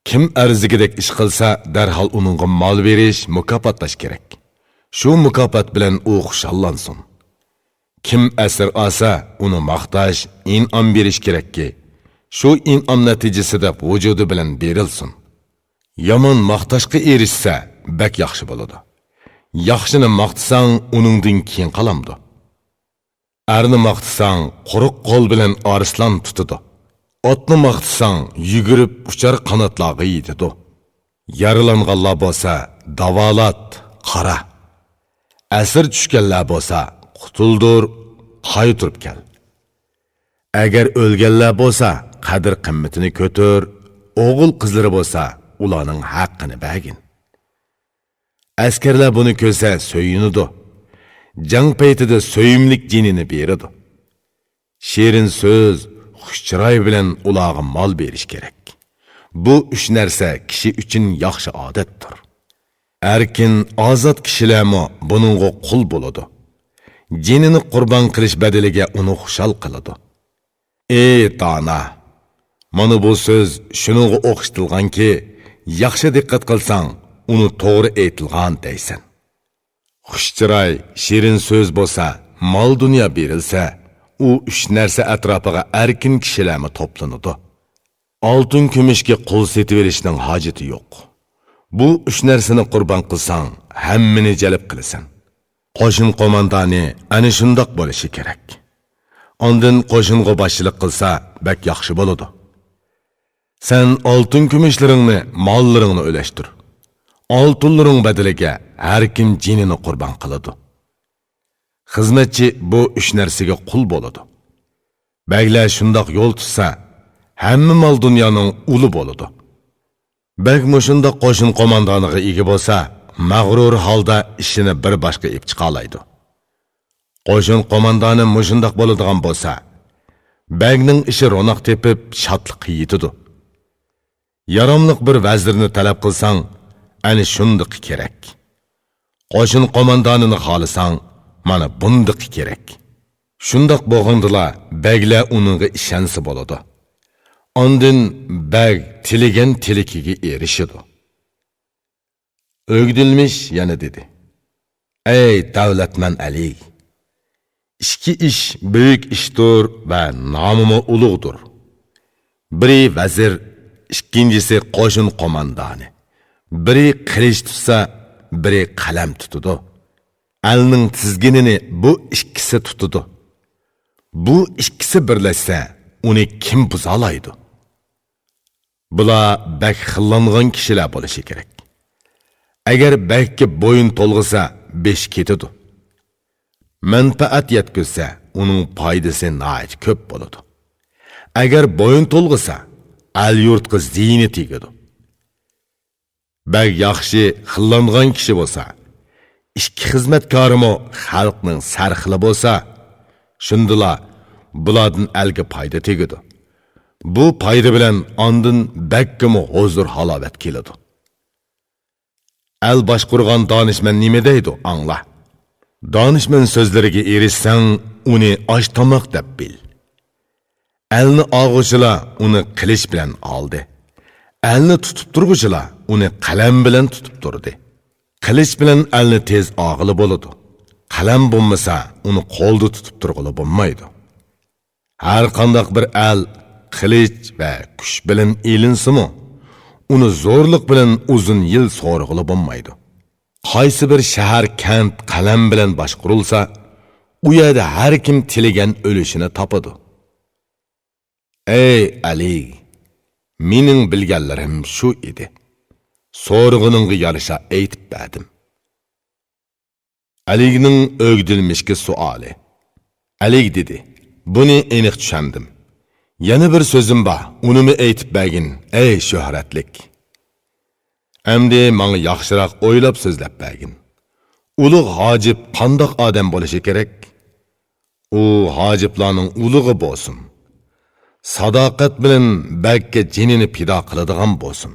S1: Kim arzigidek ish qilsa, darhol uningga mol berish, mukofotlash kerak. Shu mukofot bilan u xushallansin. Kim asir olsa, uni maqtash, in'om berish kerakki, shu in'om natijasida vujudi bilan berilsin. Yomon maqtashga erishsa, bak yaxshi bo'ladi. Yaxshini maqtasang, uningdan keyin qalamdi. Erni maqtasang, quruq qo'l bilan arslan tutadi. Otni maqtasang, yugurib uchar qanotlarga yetadi. Yaralanganlar bo'lsa, davolat, qara. Asir tushganlar bo'lsa, qutuldur, qaytirib kel. Agar o'lganlar bo'lsa, qadr qimmatini ko'tar, o'g'il qizlari bo'lsa, ularning haqqini bergin. Askarlar buni ko'rsa so'yinadi. Jang paytida so'yimlik jinini beradi. Shirin so'z, xushchiroy bilan ularga mol berish kerak. Bu uch narsa kishi uchun yaxshi odatdir. Erkin, ozod kishilarmi buningga qul bo'ladi. Jinini qurbon qilish badaliga uni xushal qiladi. Ey dana, mana bu so'z shuningga o'xshatilganki, yaxshi diqqat qilsang, uni to'g'ri aytilgan deysan. Xushchiroy, shirin so'z bo'lsa, mol dunyo berilsa, u uch narsa atrofiga erkin kishilarmi to'planadi. Oltin kumushga qul setib berishning hojati yo'q. Bu uch narsani qurbon qilsang, hammani jalb qilasan. Qo'shin qo'mondoni ana shundoq bo'lishi kerak. Ondan qo'shinga boshchilik qilsa, bak yaxshi bo'ladi. Sen oltin kumushlaringni, mollaringni o'lashtir. Oltinlaring badaliga har kim jinini qurbon qiladi. Xizmatchi bu uch narsaga qul bo'ladi. Baglar shundoq yo'l tutsa, hamma mol dunyoning uli bo'ladi. Bag mushundoq qo'shin qo'mondoniga ega bo'lsa, mag'rur holda ishini bir boshqa ib chiqa oladi. Qo'shin qo'mondoni mushundoq bo'ladigan bo'lsa, bagning ishi ro'noq tepib, shodlik yetidi. Yaramliq bir vazirni talab qilsang, ani shundoq kerak. Qo'shin qo'mondonini xohlasang, mana bundoq kerak. Shundoq bo'lgandila, baglar uningga ishonsa bo'ladi. Ondan bag tiligan tilikiga erishidi. O'gdilmish yana dedi. Ey davlatman Ali! İki iş büyük iştir ve namımı ulug'dur. Biri vazir, ikkinchisi qo'shin qo'mondoni. Biri qilich tutsa, biri qalam tutadi. Elning tizginini bu ikkisi tutadi. Bu ikkisi birlashsa, uni kim buza oladi? Bular bak xillangan kishilar bo'lishi kerak. Agar bakka bo'yin to'lg'isa, besh ketadi. Manfaat yetkizsa, uning foydasi nihoyat ko'p bo'ladi. Agar bo'yin to'lg'isa, al yurtga ziyni tegadi. Bak yaxshi xillangan kishi bo'lsa, ikki xizmatkorimi xalqning sarxili bo'lsa, shundala bulardan alga foyda tegadi. Bu foyda bilan ondan bakkimi huzur halovat keladi. Al boshqurgan donishman nima deydi? Angla. Danışman sözleriga erishsang, uni osh tomoq deb bil. Elni og'uchilar uni qilich bilan oldi. Elni tutib turguchilar uni qalam bilan tutib turdi. Qilich bilan elni tez og'ili bo'ladi. Qalam bo'lmasa, uni qo'lda tutib turg'ili bo'lmaydi. Har qanday bir el qilich va kuch bilan elinsimi, uni zo'rlik bilan uzun yil so'rg'ili bo'lmaydi. Qaysi bir shahar kent qalam bilan boshqarilsa, u yerda har kim tilagan o'lishini topadi. Ey Ali, mening bilganlarim shu edi. So'rg'iningga yarasha aytib berdim. Alining o'gdilmishki suoli. Ali dedi, buni aniq tushundim. Yana bir so'zim bor, unimi aytib bergin, ey shuhratlik. Endi manga yaxshiroq o'ylab so'zlab bergin. Ulug' hojib qandoq odam bo'lishi kerak? U hojiblarning ulug'i bo'lsin. Sadoqat bilan bakka jinini pido qiladigan bo'lsin.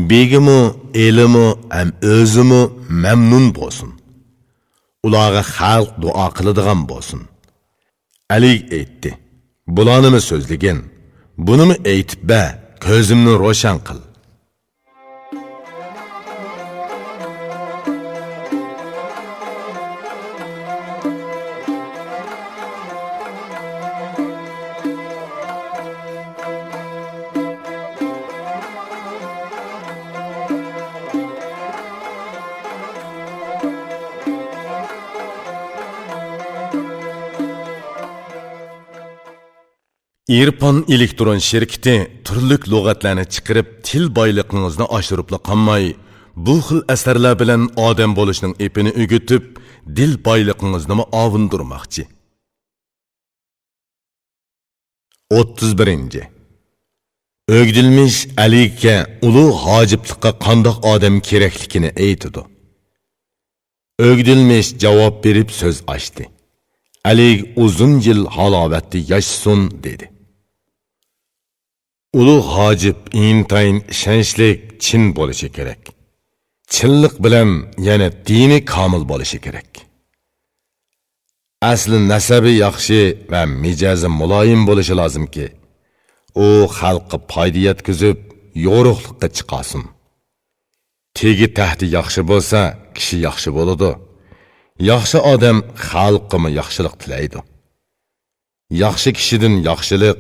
S1: Begimi, elimi, ham o'zimi mamnun bo'lsin. Ularga xalq duo qiladigan bo'lsin. Ali aytdi. Bularni so'zligin. Bunimi aytib ber, ko'zimni ro'shan qil. İrpon elektron şirketi turli lug'atlarni chiqarib til boyligingizni oshiribla qolmay, bu xil asarlar bilan odam bo'lishning ipini o'gitib, dil boyligingizni ovundirmoqchi. 31. Ögdilmiş Alikka ulug' hojiblikqa qandoq odam kerakligini aytdi. Ögdilmiş javob berib so'z ochdi. Alik uzun yil halovatda yashsun dedi. Ulug' hojib intayin ishonchlik, chin bo'lishi kerak. Chinlik bilan yana dini komil bo'lishi kerak. Asli nasabi yaxshi va mijozi muloyim bo'lishi lozimki, u xalqqa foyda yetkazib, yo'riqlikqa chiqasin. Tegi tahti yaxshi bo'lsa, kishi yaxshi bo'ladi. Yaxshi odam xalqqa yaxshilik tilaydi. Yaxshi kishidan yaxshilik,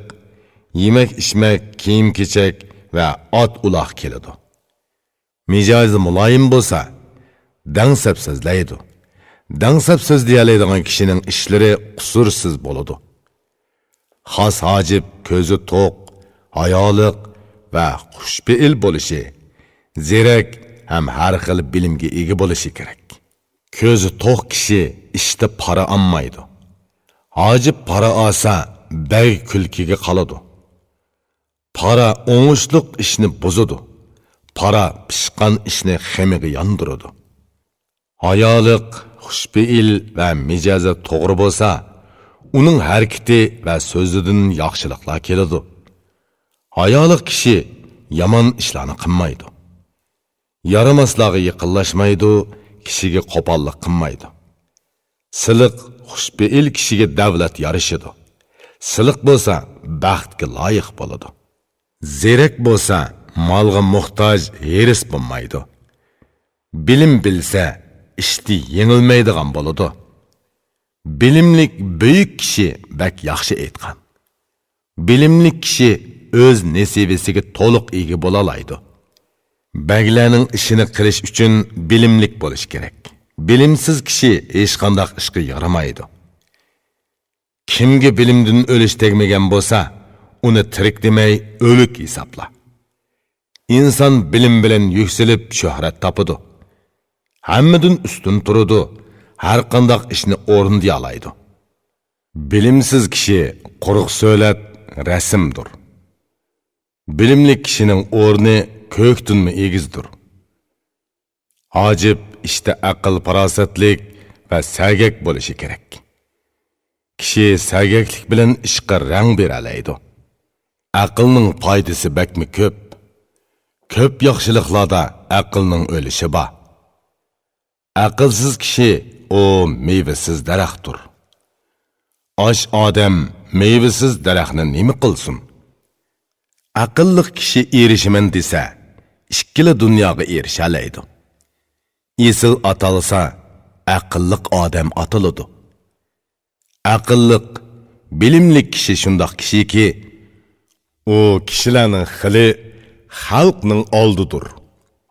S1: yemek içmek, kiyim kechak va ot uloq keladi. Mijozi muloyim bo'lsa, dangsab so'zlaydi. Dangsab so'zlaydigan kishining ishlari qusursiz bo'ladi. Xos hojib ko'zi to'q, hayoliq va xushbe'il bo'lishi, zerak ham har xil bilimga ega bo'lishi kerak. Ko'zi to'q kishi ishda para olmaydi. Hojib para olsa, bag kulkiga qoladi. Para oңushliq ishni buzadi. Para pishqan ishni xemiga yondiradi. Hayoliq, xushbe'il va mijozi to'g'ri bo'lsa, uning harakati va so'zidan yaxshiliklar keladi. Hayoliq kishi yomon ishlarni qilmaydi. Yaramaslarga yaqinlashmaydi, kishiga qo'pollik qilmaydi. Siliq, xushbe'il kishiga davlat yarashadi. Siliq bo'lsa, baxtga loyiq bo'ladi. Zerak bo'lsa, malga muhtoj, heris bo'lmaydi. Bilim bilsa, ishni yengilmaydigan bo'ladi. Bilimlik büyük kishi bak yaxshi aytgan. Bilimlik kishi o'z nasibasiga to'liq ega bo'la oladi. Baglarning ishini qilish uchun bilimlik bo'lish kerak. Bilimsiz kishi hech qanday ishga yaramaydi. Kimga bilimdan o'lish tegmagan bo'lsa, uni tirik demay, o'lik hisobla. İnsan bilim bilan yuksalib shuhrat topadi. Hammadan ustun turadi, har qanday ishni o'rindiya oladi. Bilimsiz kishi quruq so'lab rasmdir. Bilimli kishining o'rni ko'kdinmi egizdir. Hojib ishda aql farosatlik va sagak bo'lishi kerak. Kishi sagaklik bilan ishga rang bera oladi. Aqlning foydasi bakmi ko'p. Ko'p yaxshiliklarda aqlning o'lishi bor. Aqlsiz kishi o meyvesiz daraxtdir. Osh odam meyvesiz daraxtni nima qilsin? Aqlli kishi erishiman desa, ikkala dunyoga erisha oladi. Isil atalsa, aqlli odam atiladi. Aqlli, bilimli kishi shundoq kishiki, o kishilarning xili xalqning oldidir.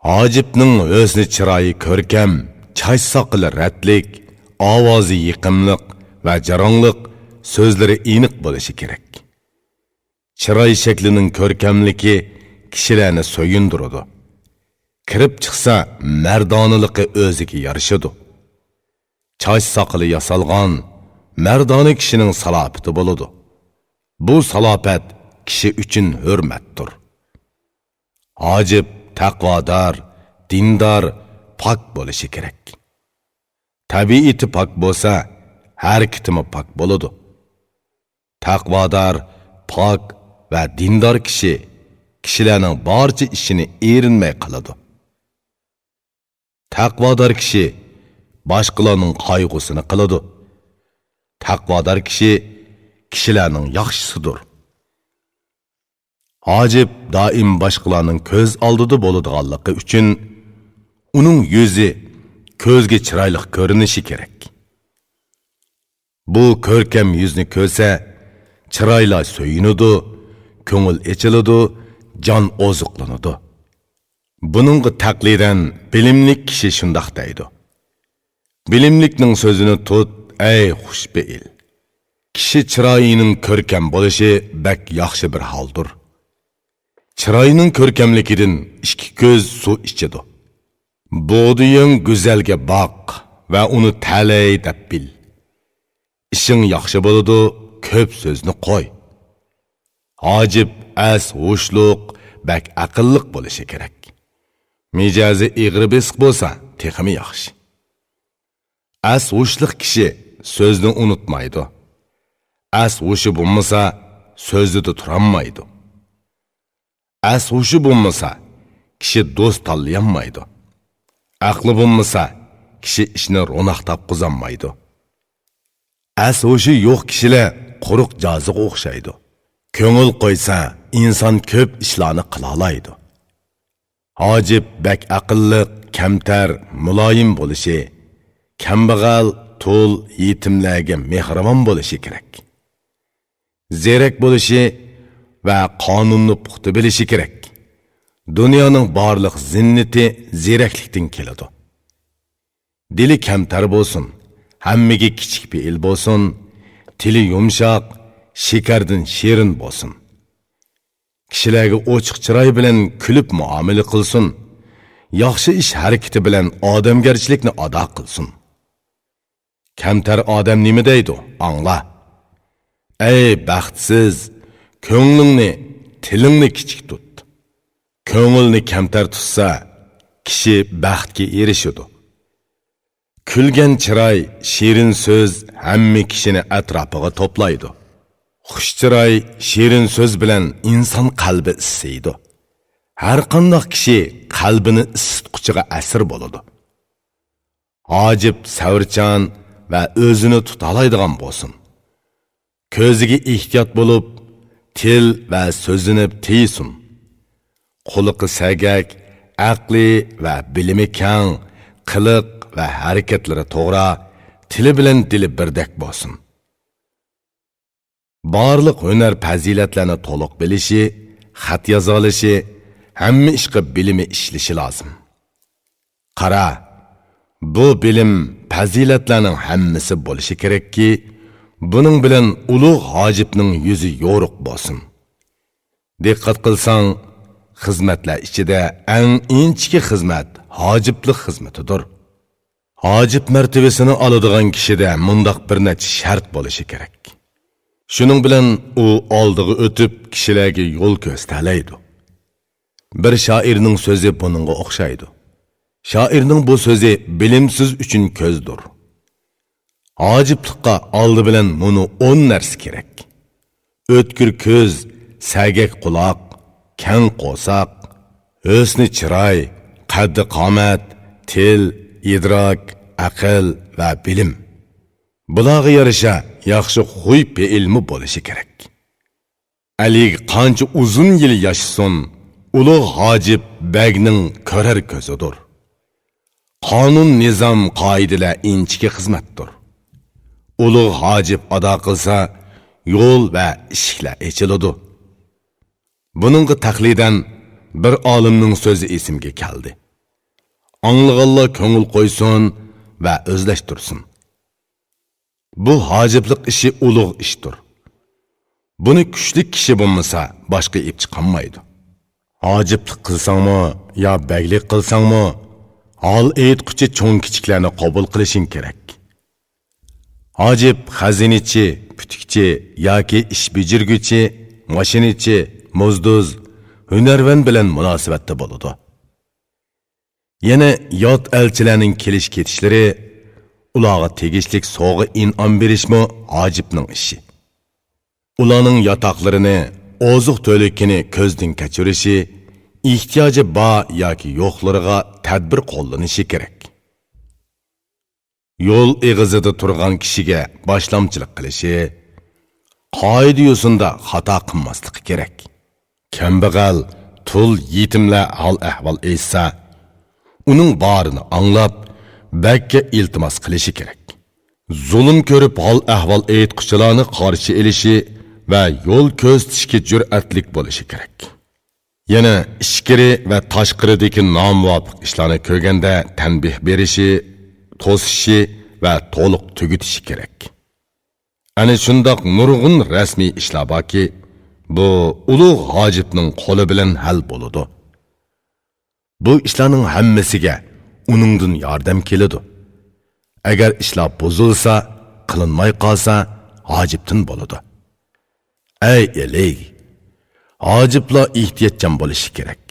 S1: Hojibning o'zni chiroyi ko'rkam, choy soqili ratlik, ovozi yiqimliq va jarongliq, so'zlari aniq bo'lishi kerak. Chiroy shaklining ko'rkamligi kishilarni so'yindiradi. Kirib chiqsa, mardonaligi o'ziga yarashadi. Choy soqili yasalgan, mardona kishining salobati bo'ladi. Bu salobet kishi uchun hurmatdir. Hojib taqvodor, dindor, pok bo'lishi kerak. Tabiati pok bo'lsa, harakatimi pok bo'ladi. Taqvodor, pok va dindor kishi kishilarning barcha ishini erinmay qiladi. Taqvodor kishi boshqalarning qayg'usini qiladi. Taqvodor kishi kishilarning yaxshisidir. Hojib doim boshqalarning ko'z oldida bo'ladiganligi uchun uning yuzi ko'zga chiroyli ko'rinishi kerak. Bu ko'rkam yuzni ko'rsa, chiroylar so'yinadi, ko'ngil echiladi, jon oziqlanadi. Buningga taqlidan bilimli kishi shundoq deydi. Bilimlikning so'zini tut, ey xushbe'il. Kishi chiroyining ko'rkam bo'lishi bak yaxshi bir holdir. Chiroyining ko'rkamligidan ikki ko'z suv ichadi. Bo'diying go'zalga boq va uni talay deb bil. Ishing yaxshi bo'ladi, ko'p so'zni qo'y. Hojib as ho'shliq, bak aqlliq bo'lishi kerak. Mijozi ig'ri besiq bo'lsa, texmi yaxshi. As ho'shliq kishi so'zni unutmaydi. As ho'shi bo'lmasa, so'zida turolmaydi. As ho'shi bo'lmasa, kishi do'st tanlayolmaydi. Aqli bo'lmasa, kishi ishni ro'naq topqizolmaydi. As ho'shi yo'q kishilar quruq joziga o'xshaydi. Ko'ngil qo'ysa, inson ko'p ishlarni qila oladi. Hojib bak aqlli, kamtar, muloyim bo'lishi, kambag'al, to'l, yetimlarga mehribon bo'lishi kerak. Zerak bo'lishi va qonunni puxta bilishi kerak. Dunyoning barliq zinnati zeraklikdan keladi. Dili kamtar bo'lsin, hammaga kichik be'il bo'lsin, tili yumshoq, shekardan shirin bo'lsin. Kishilarga ochiq chiroy bilan kulib muomala qilsin. Yaxshi ish harakati bilan odamgarchilikni ado qilsin. Kamtar odam nima deydi? Angla. Ey baxtsiz, ko'nglingni, tilingni kichik tut. Ko'ngilni kamtar tutsa, kishi baxtga erishadi. Kulgan chiroy, shirin so'z hamma kishini atrofiga to'playdi. Xush chiroy, shirin so'z bilan inson qalbi isiydi. Har qanday kishi qalbini isitquchiga asir bo'ladi. Hojib savrchan va o'zini tuta oladigan bo'lsin. Ko'ziga ehtiyot bo'lib, til va so'zini tiysin. Xulqi sagak, aqli va bilimi kang, qiliq va harakatlari to'g'ri, tili bilan dili birdek bo'lsin. Barliq hunar fazilatlarni to'liq bilishi, xat yoza olishi, hamma ishga bilimi ishlashi lozim. Qara, bu bilim fazilatlarning hammasi bo'lishi kerakki, buning bilan ulug' hojibning yuzi yo'riq bo'lsin. Diqqat qilsang, xizmatlar ichida eng inchki xizmat hojiblik xizmatidir. Hojib martabasini oladigan kishida mundaq bir necha shart bo'lishi kerak. Shuning bilan u oldiga o'tib kishilarga yo'l ko'rsatardi. Bir shoirning so'zi buningga o'xshaydi. Shoirning bu so'zi bilimsiz uchun ko'zdir. Hojiblikqa oldi bilan buni 10 narsa kerak. O'tkir ko'z, sagak quloq, kang qo'saq, husni chiroy, qaddi qomat, til, idrok, aql va bilim. Bularga yarasha yaxshi xuy ilmi bo'lishi kerak. Ali qancha uzun yil yashasin, ulug' hojib bagning ko'rar ko'zidir. Qonun, nizom, qoidalar inchki xizmatdir. Ulug' hojib ado qilsa, yo'l va eshiklar ochiladi. Buningga taqlidan bir olimning so'zi esimga keldi. Anglag'anlar ko'ngil qo'ysin va o'zlashtirsin. Bu hojiblik ishi ulug' ishdir. Buni kuchli kishi bo'lmasa, boshqa ip chiqolmaydi. Hojiblik qilsangmi yo baglik qilsangmi, hol aytquchi cho'ng kichiklarni qabul qilishing kerak. Hojib xazinachi, putikchi yoki ish bijirguchi, mashinachi, mozduz, hunarvand bilan munosabatda bo'ladi. Yana yot elchilarning kelish ketishlari, ularga tegishlik sovg'a in'om berishmi hojibning ishi. Ularning yotoqlarini, oziq-to'likini ko'zdan kechirishi, ehtiyoji bor yoki yo'qlariga tadbir qo'llanishi kerak. Yo'l eg'izida turgan kishiga boshlamchilik qilishi, qoida yo'sinda xato qilmasligi kerak. Kambag'al, tul, yetimlar hol ahvol esa, uning barini anglab, bakka iltimos qilishi kerak. Zulm ko'rib hol ahvol aytquchilarni qarshi elishi va yo'l ko'rsatishga jur'atlik bo'lishi kerak. Yana ichkiri va tashqiridagi nomuvofiq ishlarni ko'rganda tanbih berishi, to'sishi va to'liq tugutishi kerak. Ana shundoq nurg'un rasmiy ishlar borki, bu ulug' hojibning qo'li bilan hal bo'ladi. Bu ishlarning hammasiga uningdan yordam keladi. Agar ishlar buzilsa, qilinmay qolsa, hojibdan bo'ladi. Ey eley, hojiblar ehtiyotchan bo'lishi kerak.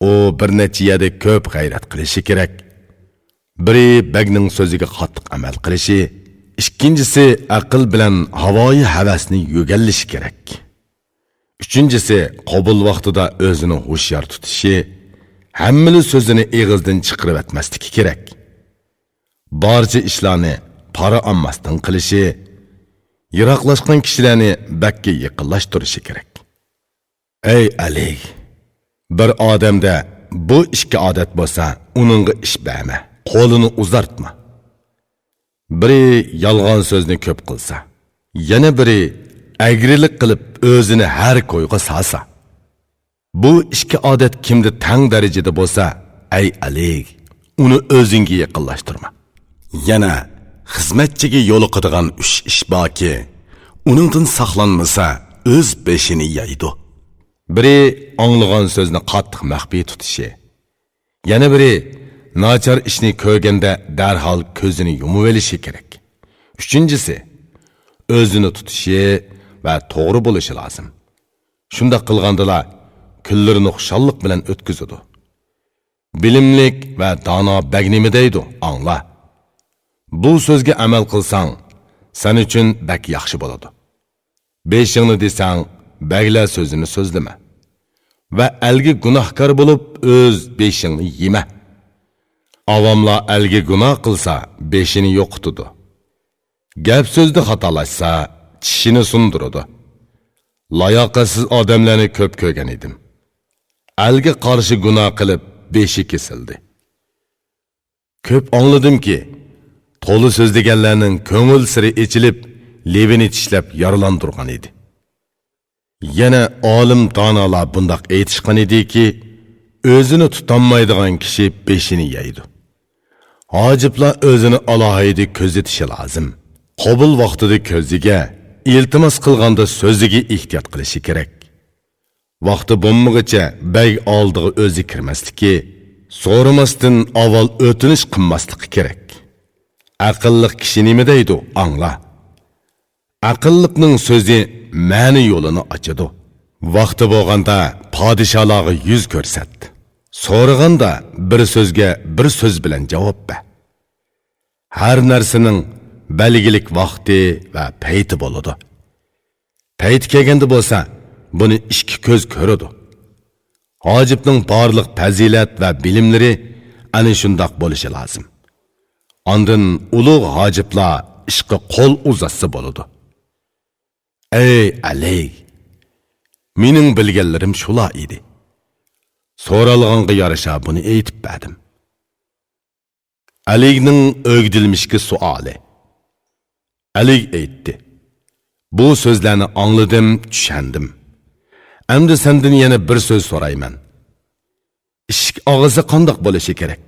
S1: O bir necha yerda ko'p g'ayrat qilishi kerak. Biri bagning so'ziga qattiq amal qilishi, ikkinchisi aql bilan havoyi havasni yugallishi kerak. Uchinchisi qabul vaqtida o'zini hushyor tutishi, hammali so'zini eg'izdan chiqarib atmasligi kerak. Barcha ishlarni para olmasdan qilishi, yiroqlashgan kishilarni bakka yaqinlashtirishi kerak. Ey Ali, bir odamda bu ikki odat bo'lsa, uningga ish berma, qo'lini uzartma. Biri yolg'on so'zni ko'p qilsa, yana biri agrilik qilib o'zini har ko'yga salsa. Bu ikki odat kimda tang darajada bo'lsa, ey Ali, uni o'zingga yaqinlashtirma. Yana xizmatchiga yo'liqadigan 3 ish borki, uningdan saqlanmasa, o'z beshini yaydi. Biri anglagan so'zni qattiq maxfiy tutishi. Yana biri nachar ishni ko'rganda darhol ko'zini yumib olishi kerak. Uchinchisi o'zini tutishi va to'g'ri bo'lishi lozim. Shunda qilgandilar kunlarini xushallik bilan o'tkazadi. Bilimlik va dono bag nima deydi? Angla. Bu so'zga amal qilsang, sen uchun bak yaxshi bo'ladi. Beshingni desang, baglar so'zini so'zlama. Va algi gunohkor bo'lib, o'z beshingni yema. Avamlar algi gunoh qilsa, beshini yo'qitadi. Gap so'zda xatolashsa, tishini sundiradi. Layoqatsiz odamlarni ko'p ko'rgan edim. Algi qarshi gunoh qilib, beshi kesildi. Ko'p angladimki, to'li so'zlaganlarning ko'ngil siri ichilib, levini tishlab yaralandirgan edi. Yana olim donolar bundoq aytishgan ediki, o'zini tutolmaydigan kishi beshini yeydi. Hojiblar o'zini alohida ko'zatishi lozim. Qabul vaqtida ko'ziga, iltimos qilganda so'ziga ehtiyot qilishi kerak. Vaqti bo'lmaguncha bag oldiga o'zi kirmasligi, so'ramasdan avval o'tinish qilmasligi kerak. Aqlli kishi nima deydi? Angla. Aqlliqning so'zi ma'ni yo'lini ochadi. Vaqti bo'lganda podsholarga yuz ko'rsat. So'raganda bir so'zga bir so'z bilan javob ber. Har narsaning belgilik vaqti va payti bo'ladi. Payt kelganda bo'lsa, buni ikki ko'z ko'radi. Hojibning barliq fazilat va bilimlari ana shundoq bo'lishi lozim. Ondan ulug' hojiblar ishga qo'l uzatsa bo'ladi. Ey Ali, mening bilganlarim shular edi. So'ralganga yarasha buni aytib berdim. Alining o'gdilmishki suoli. Ali aytdi: Bu so'zlarni angladim, tushundim. Endi sendan yana bir so'z so'rayman. Ishq og'izi qandoq bo'lishi kerak?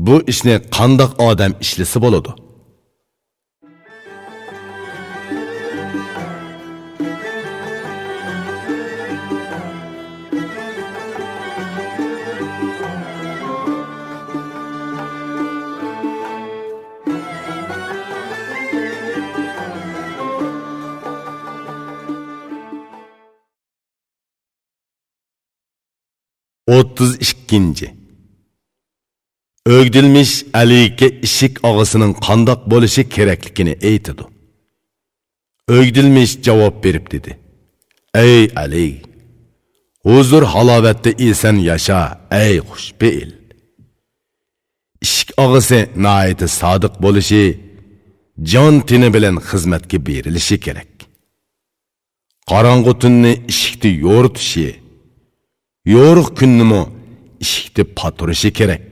S1: Bu ishni qandoq odam ishlasa bo'ladi? 32. O'gdilmish Aliga ishik og'isining qandoq bo'lishi kerakligini aytdi. O'gdilmish javob berib dedi: Ey Ali, huzur halovatda esan yasha, ey xushbe'il. Ishik og'isi nihoyatda sodiq bo'lishi, jon tini bilan xizmatga berilishi kerak. Qorong'u tunni ishikda yo'ritishi, yo'riq kunnimi ishikda paturishi kerak.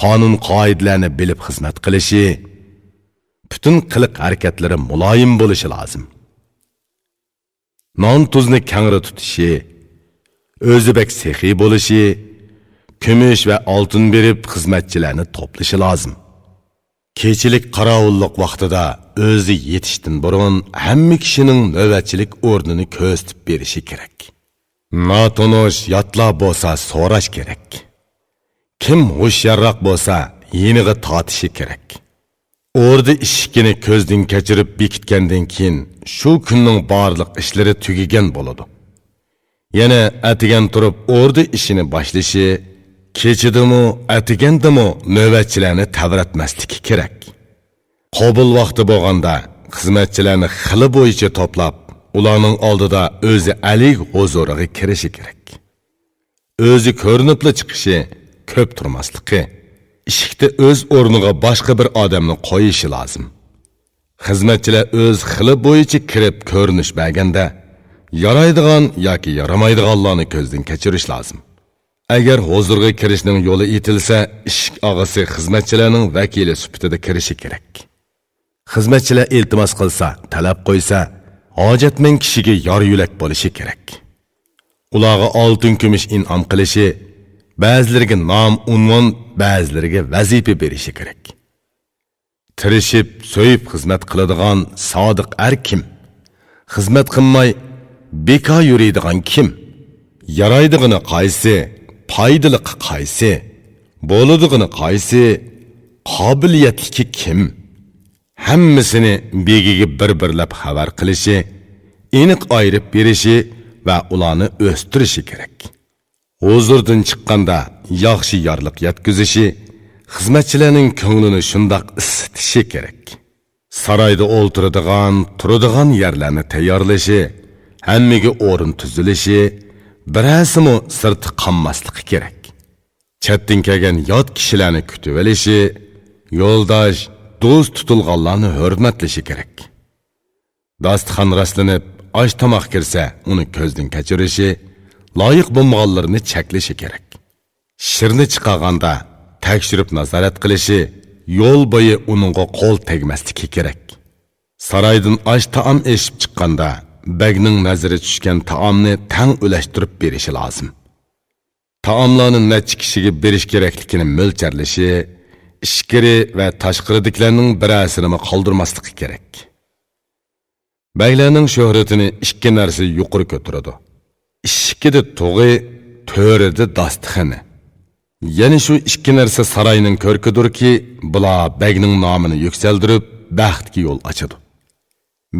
S1: Qonun qoidalarni bilib xizmat qilishi, butun qiliq harakatlari muloyim bo'lishi lozim. Non tuzni kangri tutishi, o'zi bek sexiy bo'lishi, kumush va oltin berib xizmatchilarni to'plashi lozim. Kechilik qarovulluq vaqtida o'zi yetishdan burun hamma kishining navbatchilik o'rnini ko'zitib berishi kerak. Notonish yotlar bo'lsa so'rash kerak. Kim hushyorroq bo'lsa yeniga tortishi kerak. Orada ishkini ko'zdan kechirib bekitgandan keyin shu kunning barliq ishlari tugagan bo'ladi. Yana atigan turib orada ishini boshlashi, kechidimi, atigandimi navbatchilarni tavratmasligi kerak. Qabul vaqti bo'lganda xizmatchilarni xili bo'yicha to'plab, ularning oldida o'zi alik huzuriga kirishi kerak. O'zi ko'rinibli chiqishi, ko'p turmasligi, ishikda o'z o'rniga boshqa bir odamni qo'yishi lozim. Xizmatchilar o'z xili bo'yicha kirib ko'rinish berganda, yaraydigan yoki yaramaydiganlarni ko'zdan kechirish lozim. Agar huzurga kirishning yo'li etilsa, ishik og'asi xizmatchilarning vakili sifatida kirishi kerak. Xizmatchilar iltimos qilsa, talab qo'ysa, hojatmand kishiga yor yo'lak bo'lishi kerak. Ularga oltin kumush in'om qilishi, ba'zilariga nom, unvon, ba'zilariga vazifa berishi kerak. Tirishib, so'yib xizmat qiladigan sodiq kim? Xizmat qilmay bekor yuradigan kim? Yaraydig'ini qaysi? Foydali qaysi? Bo'ladig'ini qaysi? Qobiliyatli kim? Hammasini begiga bir-birlab xabar qilishi, aniq ayirib berishi va ularni o'stirishi kerak. Huzurdan chiqqanda yaxshi yorliq yetkazishi, xizmatchilarning ko'nglini shundoq isitishi kerak. Saroyda o'ltiradigan, turadigan yerlarni tayyorlashi, hammaga o'rin tuzilishi, birasimi sirti qanmasligi kerak. Chetdan kelgan yot kishilarni kutib olishi, yo'ldosh, do'st tutilganlarni hurmatlashi kerak. Dasturxon rastlanib, osh tomoq kirsa, uni ko'zdan kechirishi, loyiq bo'lmaganlarni cheklashi kerak. Shirni chiqarganda tekshirib nazorat qilishi, yo'l bo'yi uningga qo'l tegmasligi kerak. Saroydan osh taom eshib chiqqanda bagning nazari tushgan taomni tang ulashtirib berishi lozim. Taomlarni necha kishiga berish kerakligini mo'ljarlashi, ichkari va tashqaridagilarning birasini qoldirmasligi kerak. Baglarning shuhratini ikki narsa yuqori ko'taradi. Ishkida to'g'i, to'rida dasturxoni. Ya'ni shu ikki narsa saroyning ko'rkidirki, bular bagning nomini yuksaltirib, baxtga yo'l ochadi.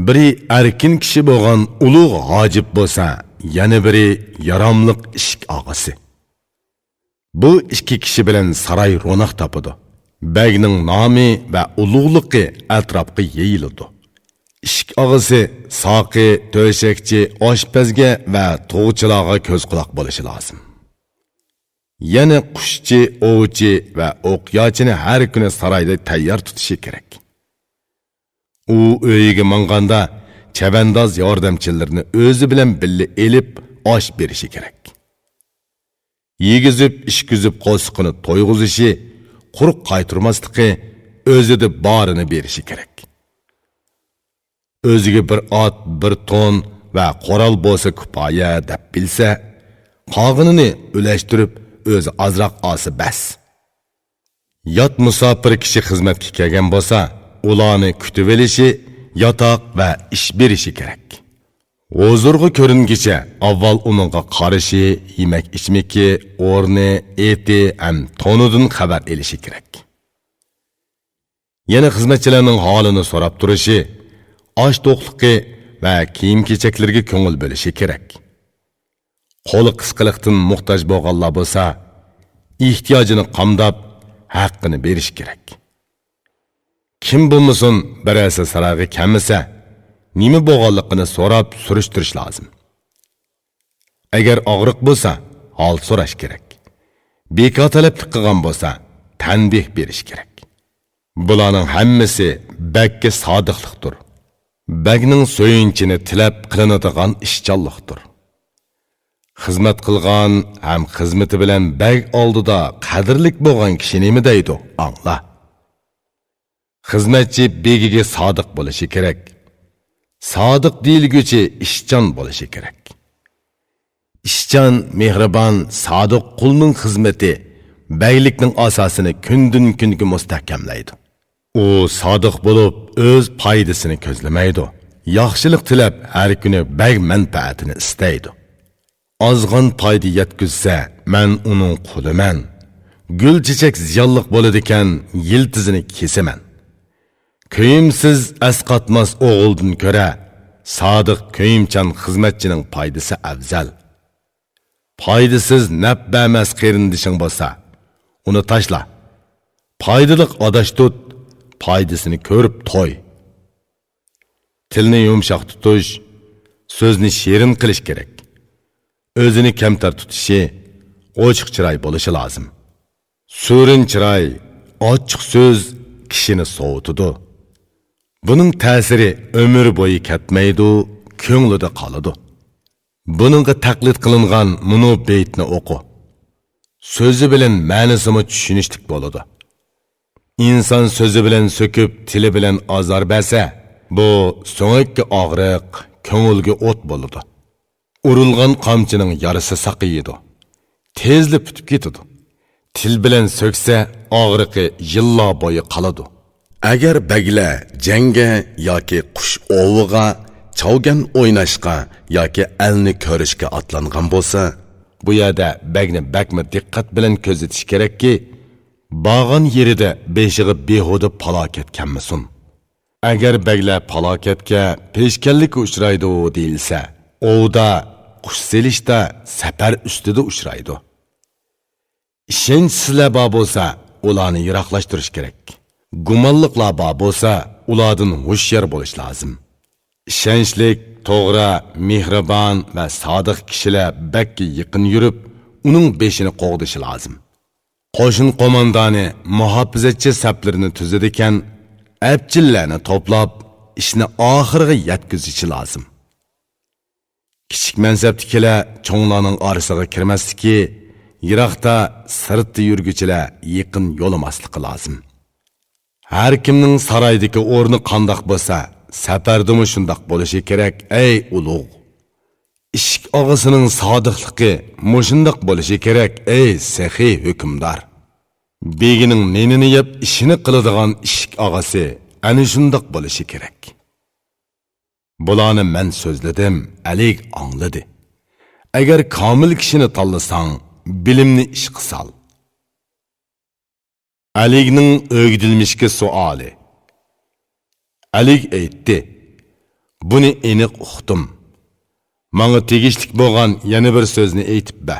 S1: Biri erkin kishi bo'lgan ulug' hojib bo'lsa, yana biri yaramliq ishik og'asi. Bu ikki kishi bilan saroy ro'naq topadi. Bagning nomi va ulug'ligi atrofga yeyiladi. Ishik og'asi soqi, to'shakchi, oshpazga va to'g'chilarga ko'z quloq bo'lishi lozim. Yana qushchi, ovchi va o'qyochini har kuni saroyda tayyor tutishi kerak. U uyiga manganda chavandoz yordamchilarini o'zi bilan birga elib osh berishi kerak. Yegizib, ishkizib qo'sqini to'yg'izishi, quruq qaytirmasligi, o'zida borini berishi kerak. O'ziga bir ot, bir to'n va qoral bo'lsa kifoya deb bilsa, qog'inini ulashtirib, o'zi azroq olsa bas. Yot musofir kishi xizmatga kelgan bo'lsa, ularni kutib olishi, yotoq va ish berishi kerak. Huzurga ko'ringicha avval uningga qarishi, yemak ichmaki, o'rni, eti ham to'nidan xabar elishi kerak. Yana xizmatchilarning holini so'rab turishi, osh to'qligi va kiyim-kechaklarga ko'ngil bo'lishi kerak. Qo'li qisqaliqdan muhtoj bo'lganlar bo'lsa, ehtiyojini qamdab, haqqini berish kerak. Kim bo'lmasin, birasi saroyga kelmasa, nima bo'lganligini so'rab surishtirish lozim. Agar og'riq bo'lsa, hol so'rash kerak. Bekor talab qilgan bo'lsa, tanbih berish kerak. Bularning hammasi bagga sodiqlikdir. Bagning so'yinchini tilab qilinadigan ishchanlikdir. Xizmat qilgan ham xizmati bilan bag oldida qadrlik bo'lgan kishi nima deydi? Angla. Xizmatchi begiga sodiq bo'lishi kerak. Sodiq deyilguchi ishchan bo'lishi kerak. Ishchan, mehribon, sodiq qulning xizmati baglikning asosini kundan kunga mustahkamlaydi. u sodiq bo'lib o'z foydasini ko'zlamaydi. Yaxshilik tilab har kuni bag manfaatini istaydi. Ozg'on foyda yetkazsa, men uning quliman. Gul chechak ziyonliq bo'ladi ekan, yiltizini kesaman. Köyimsiz asqatmas o'g'ildan ko'ra, sodiq köyimchan xizmatchining foydasi afzal. Foydasiz naf bermas qarindishing bo'lsa, uni tashla. Foydaliq odash tut, foydasini ko'rib to'y. Tilni yumshoq tutish, so'zni shirin qilish kerak. O'zini kamtar tutishi, ochiq chiroy bo'lishi lozim. Surin chiroy, ochiq so'z kishini sovutadi. Buning ta'siri ömür bo'yi ketmaydi, ko'nglida qoladi. Buningga taqlid qilingan munu beytni o'qi. So'zi bilan ma'nosini tushunishlik bo'ladi. İnsan sözü bilen söküp, tili bilen azar berse, bu so'ngakki og'riq, ko'ngilga o't bo'ladi. Urilgan qamchining yarısı saqiydi. Tezli putib ketadi. Til bilen sökse, og'riqi yillar bo'yi qoladi. Agar bagla jangga yoki qush oviga, chavgan o'ynashga yoki elni ko'rishga atlangan bo'lsa, bu yerda bagni bakmi diqqat bilan ko'zatish kerakki, bağın yerida beshiga behuda palokat kelmasin. Agar baglar palokatga peshkanlik uchraydi deyilsa, ovda, qush selishda, safar ustida uchraydi. Ishonchsizlar bor bo'lsa, ularni yiroqlashtirish kerak. Gumonliqlar bor bo'lsa, ulardan hushyor bo'lish lozim. Ishonchlik, to'g'ri, mehribon va sodiq kishilar bakka yaqin yurib, uning beshini qo'g'dishi lozim. Qo'shin qo'mondoni muhofizatchi saflarini tuzadigan abchillarni to'plab, ishni oxiriga yetkazishi lozim. Kichik mansabdagilar cho'nglarning orasiga kirmasligi, yiroqda sirtda yurguchilar yaqin yo'lamasligi lozim. Har kimning saroydagi o'rni qandoq bo'lsa, safardimi shundoq bo'lishi kerak, ey ulug'. İşik ağasının sadiqligi mushundoq bo'lishi kerak, ey sehiy hukmdor. Beginin nenini yap ishini qiladigan ishik ağası ana shundoq bo'lishi kerak. Bularni men so'zladim, Alik angladi. Agar komil kishini tanlasang, bilimni ish qilsal. Alikning o'gdilmishki suoli. Alik aytdi: "Buni aniq uqdim. Manga tegishlik bo'lgan yana bir so'zni aytib ba.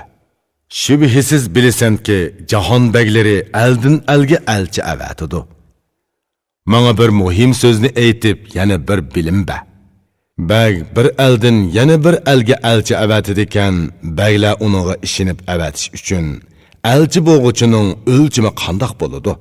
S1: Shubhisiz bilasanki, jahon baglari eldan elga elchi avatidi. Manga bir muhim so'zni aytib, yana bir bilim ba. Bag bir eldan yana bir elga elchi avatidi ekan, baglar uninga ishinib avatish uchun elchi bo'g'uchining o'lchimi qandoq bo'ladi?